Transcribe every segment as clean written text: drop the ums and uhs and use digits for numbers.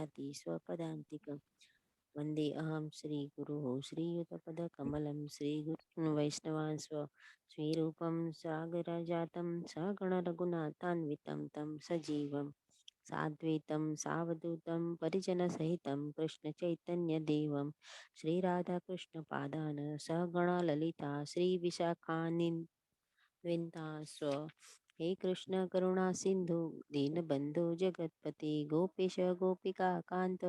भाति स्वपदान्तिकम् वन्दे अहं श्रीगुरुः श्रीयुतपदकमलं श्रीगुरून् वैष्णवांस्व श्रीरूपं सागरजातं सगणरघुनाथान्वितं तं सजीवं साद्वैतं सावधूतं परिजनसहितं कृष्णचैतन्यदेवं श्रीराधाकृष्णपादान् सगणा ललिता श्रीविशाखान्वितांस्व हे कृष्ण करुणा सिंधु दीनबंधु जगतपति गोपेश गोपिका कांत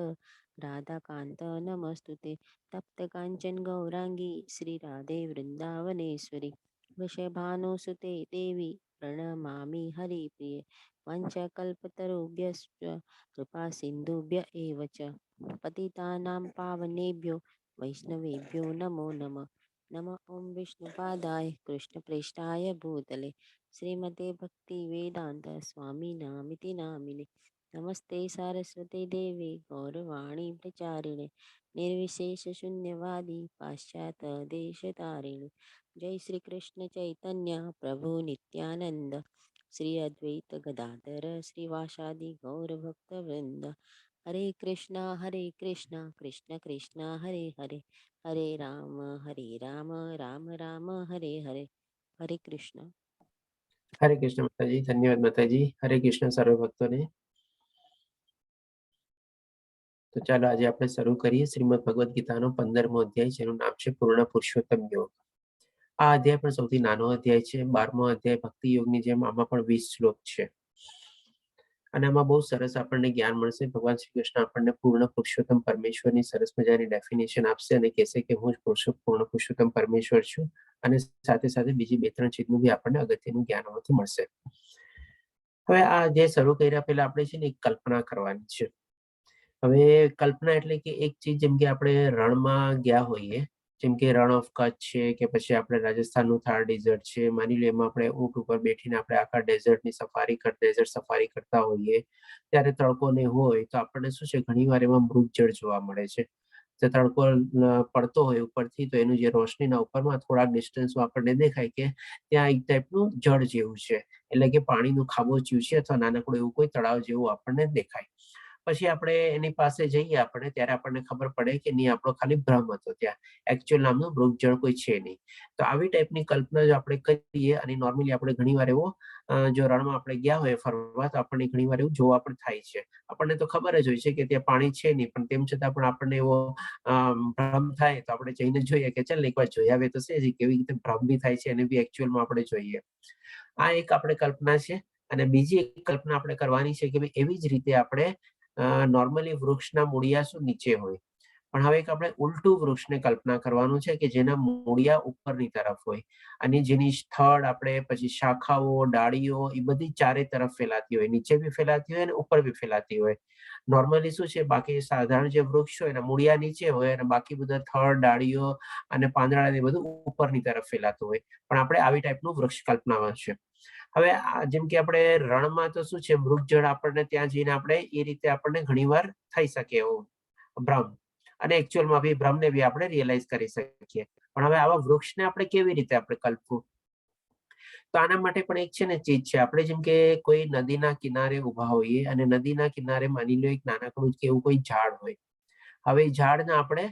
राधा कांत नमस्तुते तप्त कांचन गौरांगी श्री राधे वृंदावनेश्वरी वृषभानुसुते देवी प्रणमामि हरिप्रिये वंशकल्पतरुभ्यश्च कृपा सिन्धुभ्य एव च पतितानां पावनेभ्यो वैष्णवेभ्यो नमो नमः नमः ओं विष्णुपादाय कृष्णप्रेष्ठाय भूतले श्रीमते भक्ति वेदांत स्वामी नामिति नामिने नमस्ते सारस्वते देवे गौरवाणी प्रचारिणे निर्विशेष शून्यवादी पाश्चात देश तारिणे जय श्री कृष्ण चैतन्य प्रभु नित्यानंद श्री अद्वैत गदाधर श्रीवासादि गौर भक्त वृंद हरे कृष्णा कृष्ण कृष्णा हरे हरे हरे राम राम राम हरे हरे हरे कृष्ण। हरे कृष्ण माताजी, धन्यवाद माताजी। हरे कृष्ण सर्व भक्तोने। तो ચાલો આજે આપણે શરૂ કરીએ શ્રીમદ ભગવદ ગીતાનો 15મો અધ્યાય, જેનું નામ છે પૂર્ણ પુરુષોત્તમ યોગ. આ અધ્યાય પણ સૌથી નાનો અધ્યાય છે. 12મો અધ્યાય ભક્તિ યોગની જેમ આમાં પણ 20 શ્લોક છે અને આમાં બહુ સરસ આપણને જ્ઞાન મળશે. ભગવાન શ્રી કૃષ્ણ આપણને પૂર્ણ પુરુષોત્તમ પરમેશ્વરની સરસ મજાની ડેફિનેશન આપશે અને કહેશે કે હું જ પૂર્ણ પુરુષોત્તમ પરમેશ્વર છું, અને સાથે સાથે બીજી 2-3 ચીજનું બી આપણને અગત્યનું જ્ઞાન આમાંથી મળશે. હવે આ અધ્યાય શરૂ કર્યા પહેલા આપણે છે ને એક કલ્પના કરવાની છે. હવે કલ્પના એટલે કે એક ચીજ, જેમ કે આપણે રણમાં ગયા હોઈએ, જેમ કે રણ ઓફ કચ્છ છે કે પછી આપણે રાજસ્થાનનું થાર ડેઝર્ટ છે, માની લો એમાં આપણે ઊંટ ઉપર બેઠીને આપણે આખા ડેઝર્ટ સફારી કરતા હોઈએ, ત્યારે તડકો ને હોય તો આપણને શું છે, ઘણી વાર એમાં મૃગજળ જોવા મળે છે. તો તડકો પડતો હોય ઉપરથી, તો એનું જે રોશનીના ઉપરમાં થોડાક ડિસ્ટન્સમાં આપણને દેખાય કે ત્યાં એક ટાઈપનું જળ જેવું છે, એટલે કે પાણીનું ખાબોચિયું છે અથવા નાનકડું એવું કોઈ તળાવ જેવું આપણને દેખાય. પછી આપણે એની પાસે જઈએ આપણે, ત્યારે આપણને ખબર પડે કે નહીં, આપણો ખાલી ભ્રમ હતો, ત્યાં એકચ્યુઅલ નામનું મૃગજળ કોઈ છે નહીં. તો આવી ટાઈપની કલ્પના જો આપણે કરીએ, અને નોર્મલી આપણે ઘણીવાર એવો જો રણમાં આપણે ગયા હોય ફરવા, તો આપણને ઘણીવાર એવું જોવા પણ થાય છે. આપણને તો ખબર જ હોય છે કે ત્યાં પાણી છે નહીં, પણ તેમ છતાં પણ આપણને એવો ભ્રમ થાય, તો આપણે જઈને જોઈએ કે ચાલ એકવાર જોઈ આવે તો છે, કેવી રીતે ભ્રમ બી થાય છે એને બી એકચ્યુઅલમાં આપણે જોઈએ. આ એક આપણે કલ્પના છે. અને બીજી એક કલ્પના આપણે કરવાની છે કે એવી જ રીતે આપણે નોર્મલી વૃક્ષના મૂળિયા શું નીચે હોય, પણ હવે એક આપણે ઉલટું વૃક્ષને કલ્પના કરવાનું છે કે જેના મૂળિયા ઉપરની તરફ હોય, અને જેની સ્થળ આપણે પછી શાખાઓ, ડાળીઓ એ બધી ચારે તરફ ફેલાતી હોય, નીચે બી ફેલાતી હોય અને ઉપર બી ફેલાતી હોય. નોર્મલી શું છે, બાકી સાધારણ જે વૃક્ષ હોય એના મૂળિયા નીચે હોય અને બાકી બધા થડ, ડાળીઓ અને પાંદડા ને બધું ઉપરની તરફ ફેલાતું હોય, પણ આપણે આવી ટાઈપનું વૃક્ષ કલ્પના છે. હવે જેમ કે આપણે રણમાં તો શું છે, મૃગજળ આપણને ત્યાં જઈને આપણે એ રીતે આપણને ઘણીવાર થઈ શકે એવું ભ્રમ, અને એકચ્યુઅલમાં બી ભ્રમને બી આપણે રિયલાઇઝ કરી શકીએ. પણ હવે આવા વૃક્ષને આપણે કેવી રીતે આપણે કલ્પવું? તો આના માટે પણ એક છે ને ચીજ છે. આપણે જેમ કે કોઈ નદીના કિનારે ઉભા હોઈએ, અને નદીના કિનારે માની લો એક નાનકડું કે એવું કોઈ ઝાડ હોય. હવે ઝાડના આપણે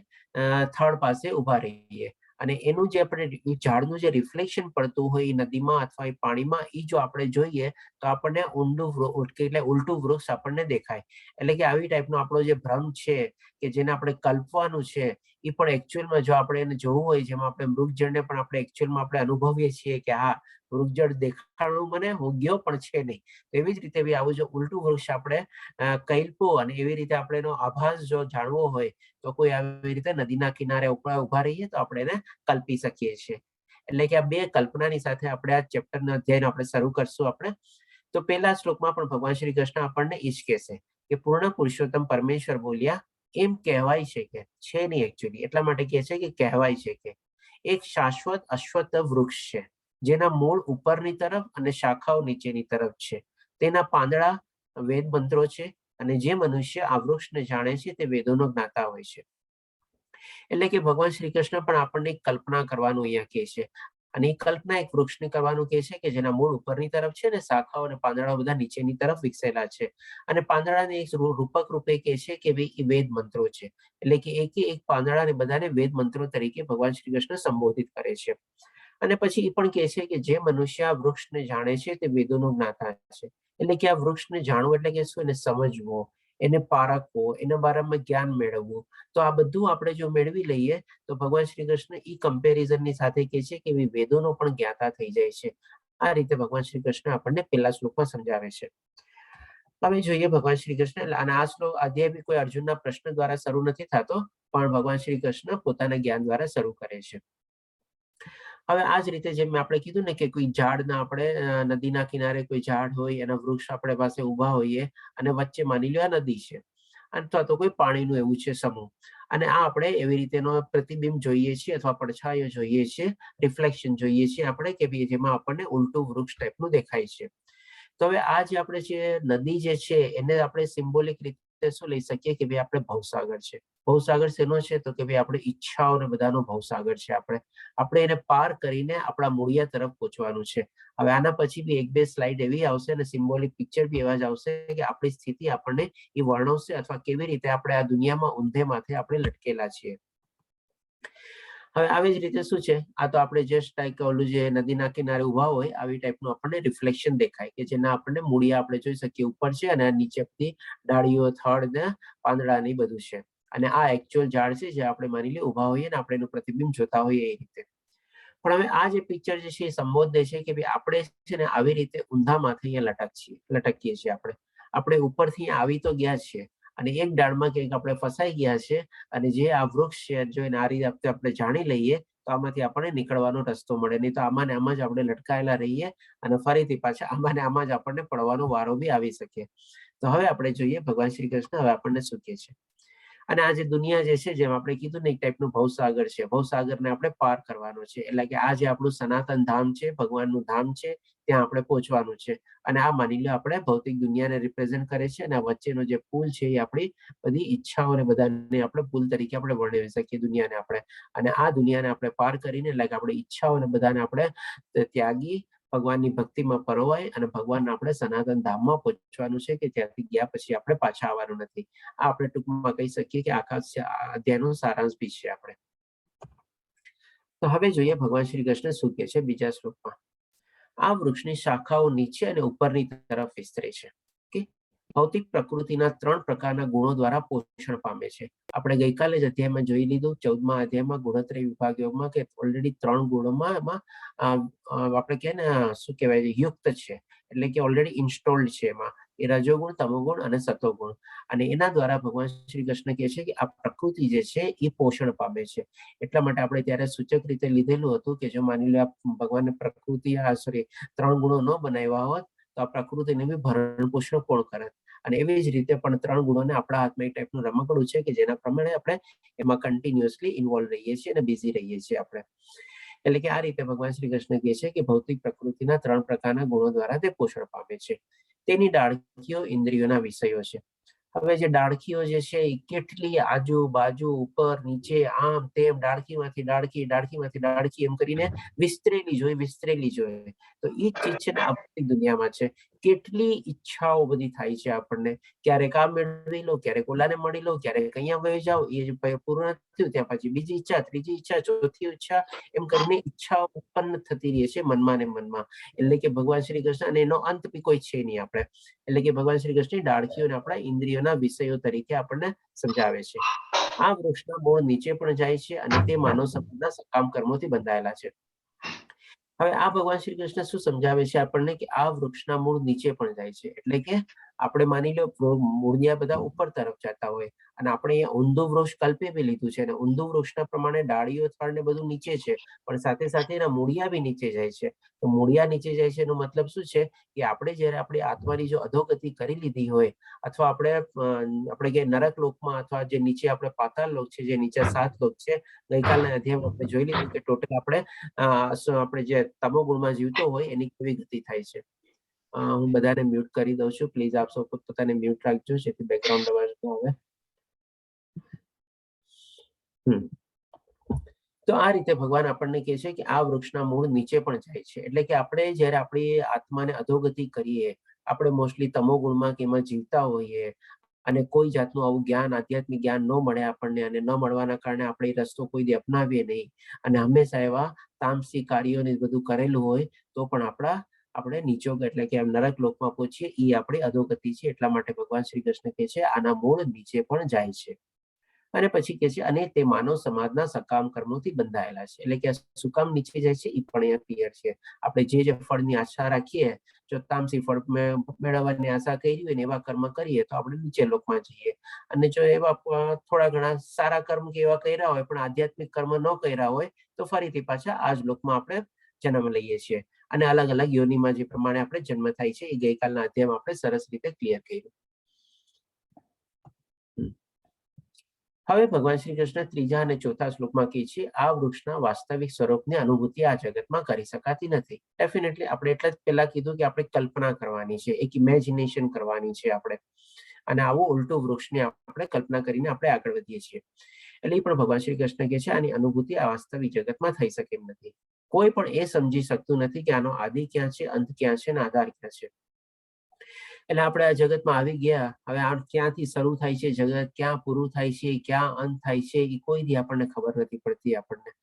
થડ પાસે ઉભા રહીએ, અને એનું જે આપણે ઝાડનું જે રિફ્લેક્શન પડતું હોય એ નદીમાં અથવા એ પાણીમાં, એ જો આપણે જોઈએ તો આપણને ઉલટું વૃક્ષ આપણને દેખાય. એટલે કે આવી ટાઈપનો આપણો જે ભ્રમ છે કે જેને આપણે કલ્પવાનું છે, એ પણ એકચ્યુઅલમાં જો આપણે એને જોવું હોય, જેમાં આપણે મૃગજળને પણ આપણે એકચ્યુઅલમાં આપણે અનુભવીએ છીએ કે હા, મૃગજળ દેખાણું મને, હું ગયો પણ છે નહીં. એવી જ રીતે બી આવું જો ઉલટું વૃક્ષ આપણે કલ્પો, અને એવી રીતે આપણે એનો આભાસ જો જાણવો હોય, તો કોઈ આવી રીતે નદીના કિનારે ઉભા રહીએ તો આપણે એને કલ્પી શકીએ છીએ. એટલે કે આ બે કલ્પનાની સાથે આપણે આ ચેપ્ટરના અધ્યાયને આપણે શરૂ કરશું. આપણે તો પહેલા શ્લોકમાં પણ ભગવાન શ્રી કૃષ્ણ આપણને એ જ કહેશે કે પૂર્ણ પુરુષોત્તમ પરમેશ્વર બોલ્યા, એમ કહેવાય છે કે છે નહીં એકચ્યુઅલી, એટલા માટે કહે છે કે કહેવાય છે કે એક શાશ્વત અશ્વત્થ વૃક્ષ છે, જેના મૂળ ઉપરની તરફ અને શાખાઓ નીચેની તરફ છે. તેના પાંદડા વેદ મંત્રો છે, અને જે મનુષ્ય આ વૃક્ષને જાણે છે તે વેદોનો જ્ઞાતા હોય છે. એટલે કે ભગવાન શ્રી કૃષ્ણ પણ આપણને કલ્પના કરવાનું અહીંયા કહે છે. અને એ કલ્પના એક વૃક્ષની કરવાનું કે છે કે જેના મૂળ ઉપરની તરફ છે ને શાખાઓ અને પાંદડાઓ બધા નીચેની તરફ વિકસેલા છે. અને પાંદડાને એક રૂપક રૂપે કે છે કે ભાઈ એ વેદ મંત્રો છે. એટલે કે એક પાંદડાને બધાને વેદ મંત્રો તરીકે ભગવાન શ્રી કૃષ્ણ સંબોધિત કરે છે. અને પછી એ પણ કહે છે કે જે મનુષ્ય આ વૃક્ષને જાણે છે તે વેદોનો જ્ઞાતા છે. એટલે કે આ વૃક્ષને જાણવું એટલે કે શું? એને સમજવો, એને પારખવો, એના બારામાં જ્ઞાન મેળવવું. તો આ બધું આપણે જો મેળવી લઈએ તો ભગવાન શ્રી કૃષ્ણ ઈ કમ્પેરિઝનની સાથે કહે છે કે વેદોનો પણ જ્ઞાતા થઈ જાય છે. આ રીતે ભગવાન શ્રી કૃષ્ણ આપણને પહેલા શ્લોકમાં સમજાવે છે. હવે જોઈએ ભગવાન શ્રી કૃષ્ણ, અને આ શ્લોક અધ્યાય બી કોઈ અર્જુનના પ્રશ્ન દ્વારા શરૂ નથી થતો, પણ ભગવાન શ્રી કૃષ્ણ પોતાના જ્ઞાન દ્વારા શરૂ કરે છે. હવે આ જ રીતે જેમ આપણે કીધું ને કે કોઈ ઝાડના આપણે નદીના કિનારે કોઈ ઝાડ હોય, એના વૃક્ષ આપણે પાસે ઉભા હોઈએ અને વચ્ચે માની લો આ નદી છે અથવા તો કોઈ પાણીનું એવું છે સમૂહ, અને આ આપણે એવી રીતેનો પ્રતિબિંબ જોઈએ છીએ અથવા પડછાયો જોઈએ છીએ, રિફ્લેક્શન જોઈએ છીએ આપણે કે ભાઈ જેમાં આપણને ઉલટું વૃક્ષ ટાઈપનું દેખાય છે. તો હવે આ જે આપણે જે નદી જે છે એને આપણે સિમ્બોલિક રીતે શું લઈ શકીએ કે ભાઈ આપણે ભવસાગર છે. ભવસાગર શેનો છે? તો કે ભાઈ આપણે ઈચ્છાઓ ને બધાનો ભવસાગર છે. આપણે એને પાર કરીને આપણા મૂળિયા તરફ પહોંચવાનું છે. હવે આના પછી બી એક બે સ્લાઇડ એવી આવશે અને સિમ્બોલિક પિક્ચર બી એવા જ આવશે કે આપણી સ્થિતિ આપણને એ વર્ણવશે અથવા કેવી રીતે આપણે આ દુનિયામાં ઊંધે માથે આપણે લટકેલા છીએ. હવે આવી જ રીતે શું છે, આ તો આપણે જસ્ટ લાઈક ઓલું જે નદીના કિનારે ઉભા હોય આવી ટાઈપનું આપણને રિફ્લેક્શન દેખાય કે જેના આપણને મૂળિયા આપણે જોઈ શકીએ ઉપર છે અને નીચે બધી ડાળીઓ, થડ ને પાંદડા ને બધું છે. અને આ એકચ્યુઅલ ઝાડ છે જે આપણે માની લઈએ ઉભા હોઈએ ને આપણે એનું પ્રતિબિંબ જોતા હોઈએ એ રીતે. પણ હવે આ જે પિક્ચર જે છે એ સંબોધે છે કે ભાઈ આપણે છે ને આવી રીતે ઊંધા માથે અહીંયા લટકીએ છીએ. આપણે ઉપરથી આવી તો ગયા છીએ અને એક ડાળમાં કંઈક આપણે ફસાઈ ગયા છે, અને જે આ વૃક્ષ છે જો એને આ રીતે આપણે જાણી લઈએ તો આમાંથી આપણને નીકળવાનો રસ્તો મળે. નહીં તો આમાં ને આમાં જ આપણે લટકાયેલા રહીએ અને ફરીથી પાછા આમાં ને આમાં જ આપણને પડવાનો વારો બી આવી શકે. તો હવે આપણે જોઈએ ભગવાન શ્રી કૃષ્ણ હવે આપણને શું કહે છે. અને આ જે દુનિયા જે છે, જેમ આપણે કીધું ને એક ટાઈપનું ભવસાગર છે, ભવસાગરને આપણે પાર કરવાનો છે. એટલે કે આ જે આપણું સનાતન ધામ છે, ભગવાનનું ધામ છે, ત્યાં આપણે પહોંચવાનું છે. અને આ માની લો આપણે ભૌતિક દુનિયાને રિપ્રેઝન્ટ કરે છે અને આ વચ્ચેનો જે પુલ છે એ આપણી બધી ઈચ્છાઓને બધાને આપણે પુલ તરીકે આપણે વર્ણવી શકીએ દુનિયાને આપણે. અને આ દુનિયાને આપણે પાર કરીને એટલે કે આપણી ઈચ્છાઓને બધાને આપણે ત્યાગી ભગવાનની ભક્તિમાં પરોવાય અને ભગવાનના આપણે સનાતન ધામમાં પહોંચવાનું છે કે ત્યાંથી ગયા પછી આપણે પાછા આવવાનું નથી. આ આપણે ટૂંકમાં કહી શકીએ કે આખા અધ્યાયનો સારાંશ બી છે આપણે. તો હવે જોઈએ ભગવાન શ્રી કૃષ્ણ શું કહે છે બીજા શ્લોકમાં. આ વૃક્ષની શાખાઓ નીચે અને ઉપરની તરફ વિસ્તરે છે. ભૌતિક પ્રકૃતિના 3 પ્રકારના ગુણો દ્વારા પોષણ પામે છે. આપણે ગઈકાલે જ અધ્યાયમાં જોઈ લીધું 14મા અધ્યાયમાં ગુણત્રય વિભાગ યોગમાં કે ઓલરેડી 3 ગુણોમાં એમાં આપણે કહે ને શું કહેવાય યુક્ત છે, એટલે કે ઓલરેડી ઇન્સ્ટોલ્ડ છે એમાં એ રજોગુણ, તમોગુણ અને સતોગુણ. અને એના દ્વારા ભગવાન શ્રી કૃષ્ણ કહે છે કે આ પ્રકૃતિ જે છે એ પોષણ પામે છે. એટલા માટે આપણે ત્યારે સૂચક રીતે લીધેલું હતું કે જો માની લો ભગવાનને પ્રકૃતિ 3 ગુણો ન બનાવ્યા હોત તો આ પ્રકૃતિને બી ભરણ પોષણ કોણ કરે. અને એવી જ રીતે પણ 3 ગુણોને આપણા હાથમાં એક ટાઈપનું રમકડું છે કે જેના પ્રમાણે આપણે એમાં કન્ટિન્યુઅસલી ઇન્વોલ્વ રહીએ છીએ અને બિઝી રહીએ છીએ આપણે. એટલે કે આ રીતે ભગવાન શ્રી કૃષ્ણ કહે છે કે ભૌતિક પ્રકૃતિના 3 પ્રકારના ગુણો દ્વારા તે પોષણ પામે છે. તેની ડાળખીઓ ઇન્દ્રિયોના વિષયો છે. હવે જે ડાળખીઓ જે છે એ કેટલી આજુબાજુ ઉપર નીચે આમ તેમ ડાળખીમાંથી ડાળખી એમ કરીને વિસ્તરેલી જોઈએ. તો એ જ ચીજ છે ને આપણી દુનિયામાં છે. કેટલી ઈચ્છાઓ બધી થાય છે આપણને. ક્યારેક આ મેળવી લો, ક્યારેક ઓલાને મળી લો, ક્યારેક અહીંયા વહી જાઓ, એ પૂર્ણ થયું ત્યાં પછી બીજી ઈચ્છા, ત્રીજી ઈચ્છા, ચોથી ઈચ્છા, એમ કરીને ઈચ્છાઓ ઉત્પન્ન થતી રહે છે મનમાં ને મનમાં. એટલે કે ભગવાન શ્રી કૃષ્ણ અને એનો અંત બી કોઈ છે નહીં આપણે. એટલે કે ભગવાન શ્રી કૃષ્ણ ડાળખીઓને આપણા ઇન્દ્રિયોના વિષયો તરીકે આપણને સમજાવે છે. આ વૃક્ષના મૂળ નીચે પણ જાય છે અને તે માનવ સમાજના સકામ કર્મોથી બંધાયેલા છે. હવે આ ભગવાન શ્રી કૃષ્ણ શું સમજાવે છે આપણને કે આ વૃક્ષના મૂળ નીચે પણ જાય છે. એટલે કે આપણે માની લો મૂળિયા બધા ઉપર તરફ જતા હોય અને આપણે અહીંયા ઊંધું વૃક્ષ કલ્પી બી લીધું છે અને ઊંધું વૃક્ષના પ્રમાણે ડાળીઓ, થડ ને બધું નીચે છે, પણ સાથે સાથે એના મૂળિયા બી નીચે જાય છે. તો મૂળિયા નીચે જાય છે એનો મતલબ શું છે કે આપણે જયારે આપણી આત્માની જો અધોગતિ કરી લીધી હોય અથવા આપણે કે નરક લોકમાં અથવા જે નીચે આપણે પાતાળ લોક છે, જે નીચે 7 લોક છે, ગઈકાલના અધ્યાયમાં આપણે જોઈ લીધું કે ટોટલ આપણે જે તમોગુણમાં જીવતો હોય એની કેવી ગતિ થાય છે. હું બધાને મ્યુટ કરી દઉં છું. પ્લીઝ આપ સૌ પોતાને મ્યુટ રાખજો જેથી બેકગ્રાઉન્ડ અવાજ ન આવે. તો આ રીતે ભગવાન આપણને કહે છે કે આ વૃક્ષના મૂળ નીચે પણ જાય છે. એટલે કે આપણે જ્યારે આપણી આત્માને અધોગતિ કરીએ, આપણે મોસ્ટલી તમોગુણમાં કે એમાં જીવતા હોઈએ અને કોઈ જાતનું આવું જ્ઞાન, આધ્યાત્મિક જ્ઞાન ન મળે આપણને, અને ન મળવાના કારણે આપણે એ રસ્તો કોઈ દી અપનાવીએ નહીં અને હંમેશા એવા તામસી કાર્યોને બધું કરેલું હોય, તો પણ આપણે નીચો એટલે કે નરક લોકમાં પહોંચીએ, એ આપણી અધોગતિ છે. એટલા માટે ભગવાન શ્રી કૃષ્ણ કહે છે આના મૂળ નીચે પણ જાય છે. અને પછી કે છે અને તે માનવ સમાજના સકામ કર્મોથી બંધાયેલા છે. એટલે કે શું કામ નીચે જાય છે એ પણ અહીંયા ક્લિયર છે. આપણે જે ફળની આશા રાખીએ, જો તામસી ફળ મેળવવાની આશા કરી હોય ને એવા કર્મ કરીએ તો આપણે નીચે લોકમાં જઈએ. અને જો એવા થોડા ઘણા સારા કર્મ કે એવા કર્યા હોય પણ આધ્યાત્મિક કર્મ ન કર્યા હોય તો ફરીથી પાછા આ જ લોકમાં આપણે જન્મ લઈએ છીએ. અને અલગ અલગ યોનિમાં જે પ્રમાણે આપણે જન્મ થાય છે એ ગઈકાલના અધ્યાયમાં આપણે સરસ રીતે ક્લિયર કર્યું. હવે ભગવાન શ્રી કૃષ્ણ ત્રીજા અને ચોથા શ્લોકમાં કહે છે આ વૃક્ષના વાસ્તવિક સ્વરૂપની અનુભૂતિ આ જગતમાં કરી શકાતી નથી. ડેફિનેટલી આપણે એટલે જ પહેલા કીધું કે આપણે કલ્પના કરવાની છે, એક ઇમેજિનેશન કરવાની છે આપણે, અને આવું ઉલટું વૃક્ષની આપણે કલ્પના કરીને આપણે આગળ વધીએ છીએ. એટલે પણ ભગવાન શ્રી કૃષ્ણ કહે છે આની અનુભૂતિ આ વાસ્તવિક જગતમાં થઈ શકે એમ નથી. કોઈ પણ એ સમજી શકતું નથી કે આનો આદિ ક્યાં છે, અંત ક્યાં છે અને આધાર ક્યાં છે. એટલે આપણે આ જગતમાં આવી ગયા, હવે આ ક્યાંથી શરૂ થાય છે જગત, ક્યાં પૂરું થાય છે, ક્યાં અંત થાય છે, એ કોઈ દી આપણને ખબર નથી પડતી આપણને.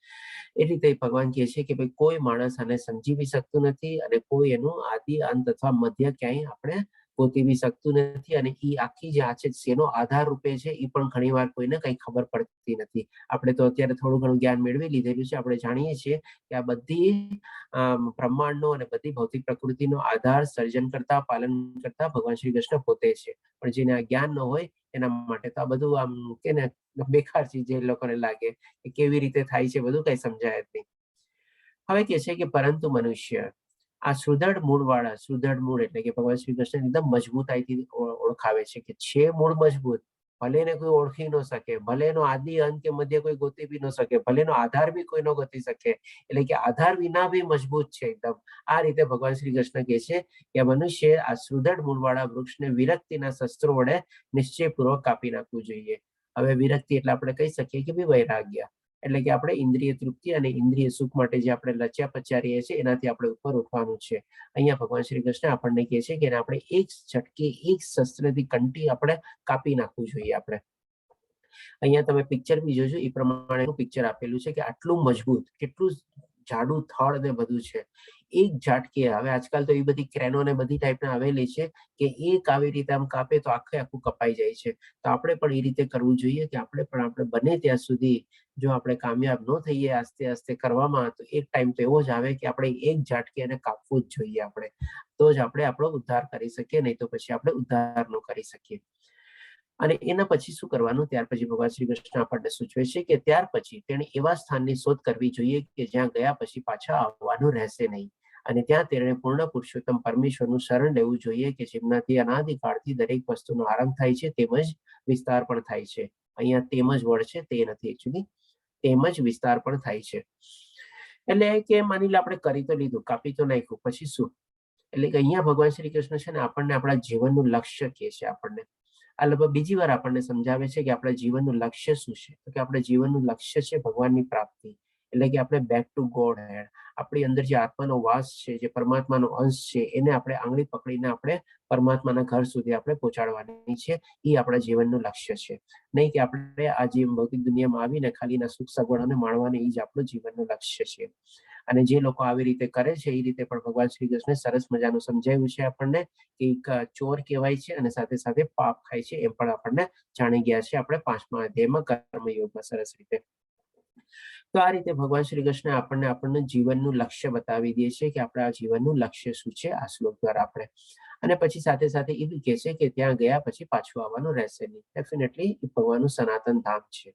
એ રીતે ભગવાન કહે છે કે ભાઈ કોઈ માણસ આને સમજી બી શકતું નથી અને કોઈ એનું આદિ અંત અથવા મધ્ય ક્યાંય આપણે ગોતી બી શકતું નથી. અને એ આખી જે આ છે શેનો આધાર રૂપે છે એ પણ ઘણીવાર કોઈને કંઈ ખબર પડતી નથી. આપણે તો અત્યારે થોડું ઘણું જ્ઞાન મેળવી લીધેલું છે, આપણે જાણીએ છીએ કે આ બધી બ્રહ્માંડનો અને બધી ભૌતિક પ્રકૃતિનો આધાર, સર્જન કરતા, પાલન કરતા ભગવાન શ્રી કૃષ્ણ પોતે છે. પણ જેને આ જ્ઞાન ન હોય એના માટે તો આ બધું આમ કે ને બેકાર ચીજ જે લોકોને લાગે કે કેવી રીતે થાય છે બધું કઈ સમજાય જ નહીં. હવે કે છે કે પરંતુ મનુષ્ય આ સુદૃઢ મૂળ વાળા, સુદૃઢ મૂળ એટલે કે ભગવાન શ્રી કૃષ્ણ એકદમ મજબૂતાઈથી ઓળખાવે છે કે છે મૂળ મજબૂત, ભલે એને કોઈ ઓળખી ન શકે, ભલે એનો આદિ અંત કે મધ્ય કોઈ ગોતી બી ન શકે, ભલે એનો આધાર બી કોઈ ન ગોતી શકે, એટલે કે આધાર વિના બી મજબૂત છે એકદમ. આ રીતે ભગવાન શ્રી કૃષ્ણ કહે છે કે મનુષ્ય આ સુદૃઢ મૂળવાળા વૃક્ષને વિરક્તિના શસ્ત્રો વડે નિશ્ચયપૂર્વક કાપી નાખવું જોઈએ. હવે વિરક્તિ એટલે આપણે કહી શકીએ કે ભાઈ વૈરાગ્ય, એટલે કે આપણે ઇન્દ્રિય તૃપ્તિ અને ઇન્દ્રિય સુખ માટે જે આપણે લચ્યા પચ્યા છીએ એનાથી આપણે ઉપર ઉઠવાનું છે. અહીંયા ભગવાન શ્રી કૃષ્ણ આપણને કહે છે કે આપણે એક ઝટકે, એક શસ્ત્રથી કંઠી આપણે કાપી નાખવું જોઈએ. આપણે અહીંયા તમે પિક્ચર બી જોજો એ પ્રમાણે પિક્ચર આપેલું છે કે આટલું મજબૂત, કેટલું જાડું થડ ને બધું છે. એક ઝાટકે, હવે આજકાલ તો એ બધી ક્રેનો ને બધી ટાઈપના આવેલી છે કે એક આવી રીતે આમ કાપે તો આખું કપાઈ જાય છે. તો આપણે પણ એ રીતે કરવું જોઈએ કે આપણે બને ત્યાં સુધી જો આપણે કામયાબ ન થઈએ આસ્તે આસ્તે કરવામાં, તો એક ટાઈમ તો એવો જ આવે કે આપણે એક ઝાટકે એને કાપવું જ જોઈએ આપણે, તો જ આપણે આપણો ઉદ્ધાર કરી શકીએ, નહીં તો પછી આપણે ઉદ્ધાર ન કરી શકીએ. અને એના પછી શું કરવાનું, ત્યાર પછી ભગવાન શ્રી કૃષ્ણ આપણને સૂચવે છે કે ત્યાર પછી તેણે એવા સ્થાનની શોધ કરવી જોઈએ કે જ્યાં ગયા પછી પાછા આવવાનું રહેશે નહીં. અને ત્યાં તેણે પૂર્ણ પુરુષોત્તમ પરમેશ્વરનું શરણ લેવું જોઈએ કે જેમનાથી અનાદિકાળથી દરેક વસ્તુનો આરંભ થાય છે તેમજ વિસ્તાર પણ થાય છે. અહીંયા તેમજ વડ છે, તે નથી એકચ્યુઅલી, તેમજ વિસ્તાર પણ થાય છે. એટલે કે માની લો આપણે કરી તો લીધું, કાપી તો નાખ્યું, પછી શું? એટલે કે અહીંયા ભગવાન શ્રી કૃષ્ણ છે ને આપણને આપણા જીવનનું લક્ષ્ય કહે છે. આપણને આ લગભગ બીજી વાર આપણને સમજાવે છે કે આપણા જીવનનું લક્ષ્ય શું છે. તો કે આપણે જીવનનું લક્ષ્ય છે ભગવાનની પ્રાપ્તિ, એટલે કે આપણે બેક ટુ ગોડ હેડ, આપણી અંદર જે આત્માનો વાસ છે, જે પરમાત્માનો અંશ છે, એને આપણે આંગળી પકડીને આપણે પરમાત્માના ઘર સુધી આપણે પહોંચાડવાની છે. એ આપણા જીવનનું લક્ષ્ય છે, નહીં કે આપણે આ જે ભૌતિક દુનિયામાં આવીને ખાલીના સુખ સગવડોને માણવાની, એ જ આપણું જીવનનું લક્ષ્ય છે. અને જે લોકો આવી રીતે કરે છે એ રીતે પણ ભગવાન શ્રી કૃષ્ણે સરસ મજાનું સમજાવ્યું છે આપણને કે એક ચોર કહેવાય છે અને સાથે સાથે પાપ ખાય છે એમ પણ આપણને જાણી ગયા છે આપણે 5મા અધ્યાયમાં કર્મયોગમાં સરસ રીતે. તો આ રીતે ભગવાન શ્રી કૃષ્ણ આપણને જીવનનું લક્ષ્ય બતાવી દે છે કે આપણા જીવનનું લક્ષ્ય શું છે આ શ્લોક દ્વારા આપણે. અને પછી સાથે સાથે એ બી કહે છે કે ત્યાં ગયા પછી પાછું આવવાનું રહેશે નહીં. ડેફિનેટલી ભગવાનનું સનાતન ધામ છે.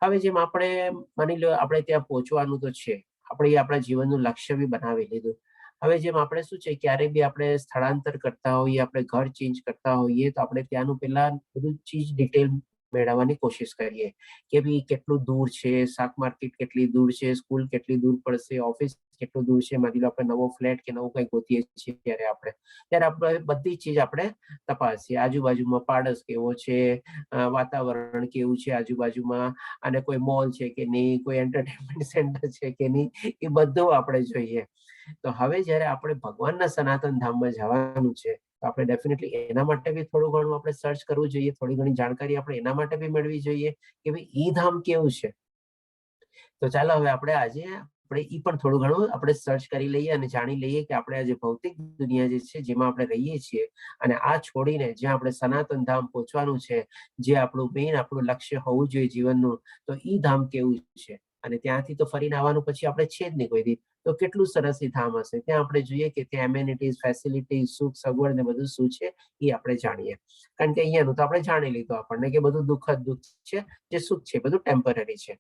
હવે જેમ આપણે માની લો આપણે ત્યાં પહોંચવાનું તો છે, આપણે આપણા જીવનનું લક્ષ્ય બી બનાવી લીધું. હવે જેમ આપણે શું છે ક્યારે બી આપણે સ્થળાંતર કરતા હોઈએ, આપણે ઘર ચેન્જ કરતા હોઈએ, તો આપણે ત્યાંનું પેલા બધું ચીજ ડિટેલ મેળવવાની કોશિશ કરીએ કે ભાઈ કેટલું દૂર છે, શાક માર્કેટ કેટલી દૂર છે, સ્કૂલ કેટલી દૂર પડશે, ઓફિસ કેટલું દૂર છે, માની લો આપણે નવો ફ્લેટ કે નવું કંઈ ગોતીએ છીએ ત્યારે આપણે બધી ચીજ આપણે તપાસીએ. આજુબાજુમાં પાડસ કેવો છે, વાતાવરણ કેવું છે આજુબાજુમાં, અને કોઈ મોલ છે કે નહીં, કોઈ એન્ટરટેનમેન્ટ સેન્ટર છે કે નહીં, એ બધું આપણે જોઈએ. તો હવે જ્યારે આપણે ભગવાનના સનાતન ધામમાં જવાનું છે તો આપણે ડેફિનેટલી એના માટે બી થોડું ઘણું આપણે સર્ચ કરવું જોઈએ, થોડી ઘણી જાણકારી આપણે એના માટે બી મેળવી જોઈએ કે ભાઈ ઈ ધામ કેવું છે. તો ચાલો હવે આપણે આજે આપણે ઈ પણ થોડું ઘણું આપણે સર્ચ કરી લઈએ અને જાણી લઈએ કે આપણે આજે ભૌતિક દુનિયા જે છે જેમાં આપણે રહીએ છીએ અને આ છોડીને જ્યાં આપણે સનાતન ધામ પહોંચવાનું છે, જે આપણું મેઇન આપણું લક્ષ્ય હોવું જોઈએ જીવનનું, તો ઈ ધામ કેવું છે. અને ત્યાંથી તો ફરીને આવવાનું પછી આપણે છે જ નહીં કોઈ દી, તો કેટલું સરસ એ ધામ હશે. ત્યાં આપણે જોઈએ કે ત્યાં એમ્યુનિટીઝ, ફેસિલિટીઝ, સુખ સગવડ ને બધું શું છે એ આપણે જાણીએ. કારણ કે અહીંયાનું તો આપણે જાણી લીધું આપણને કે બધું દુઃખ છે, જે સુખ છે બધું ટેમ્પરરી છે.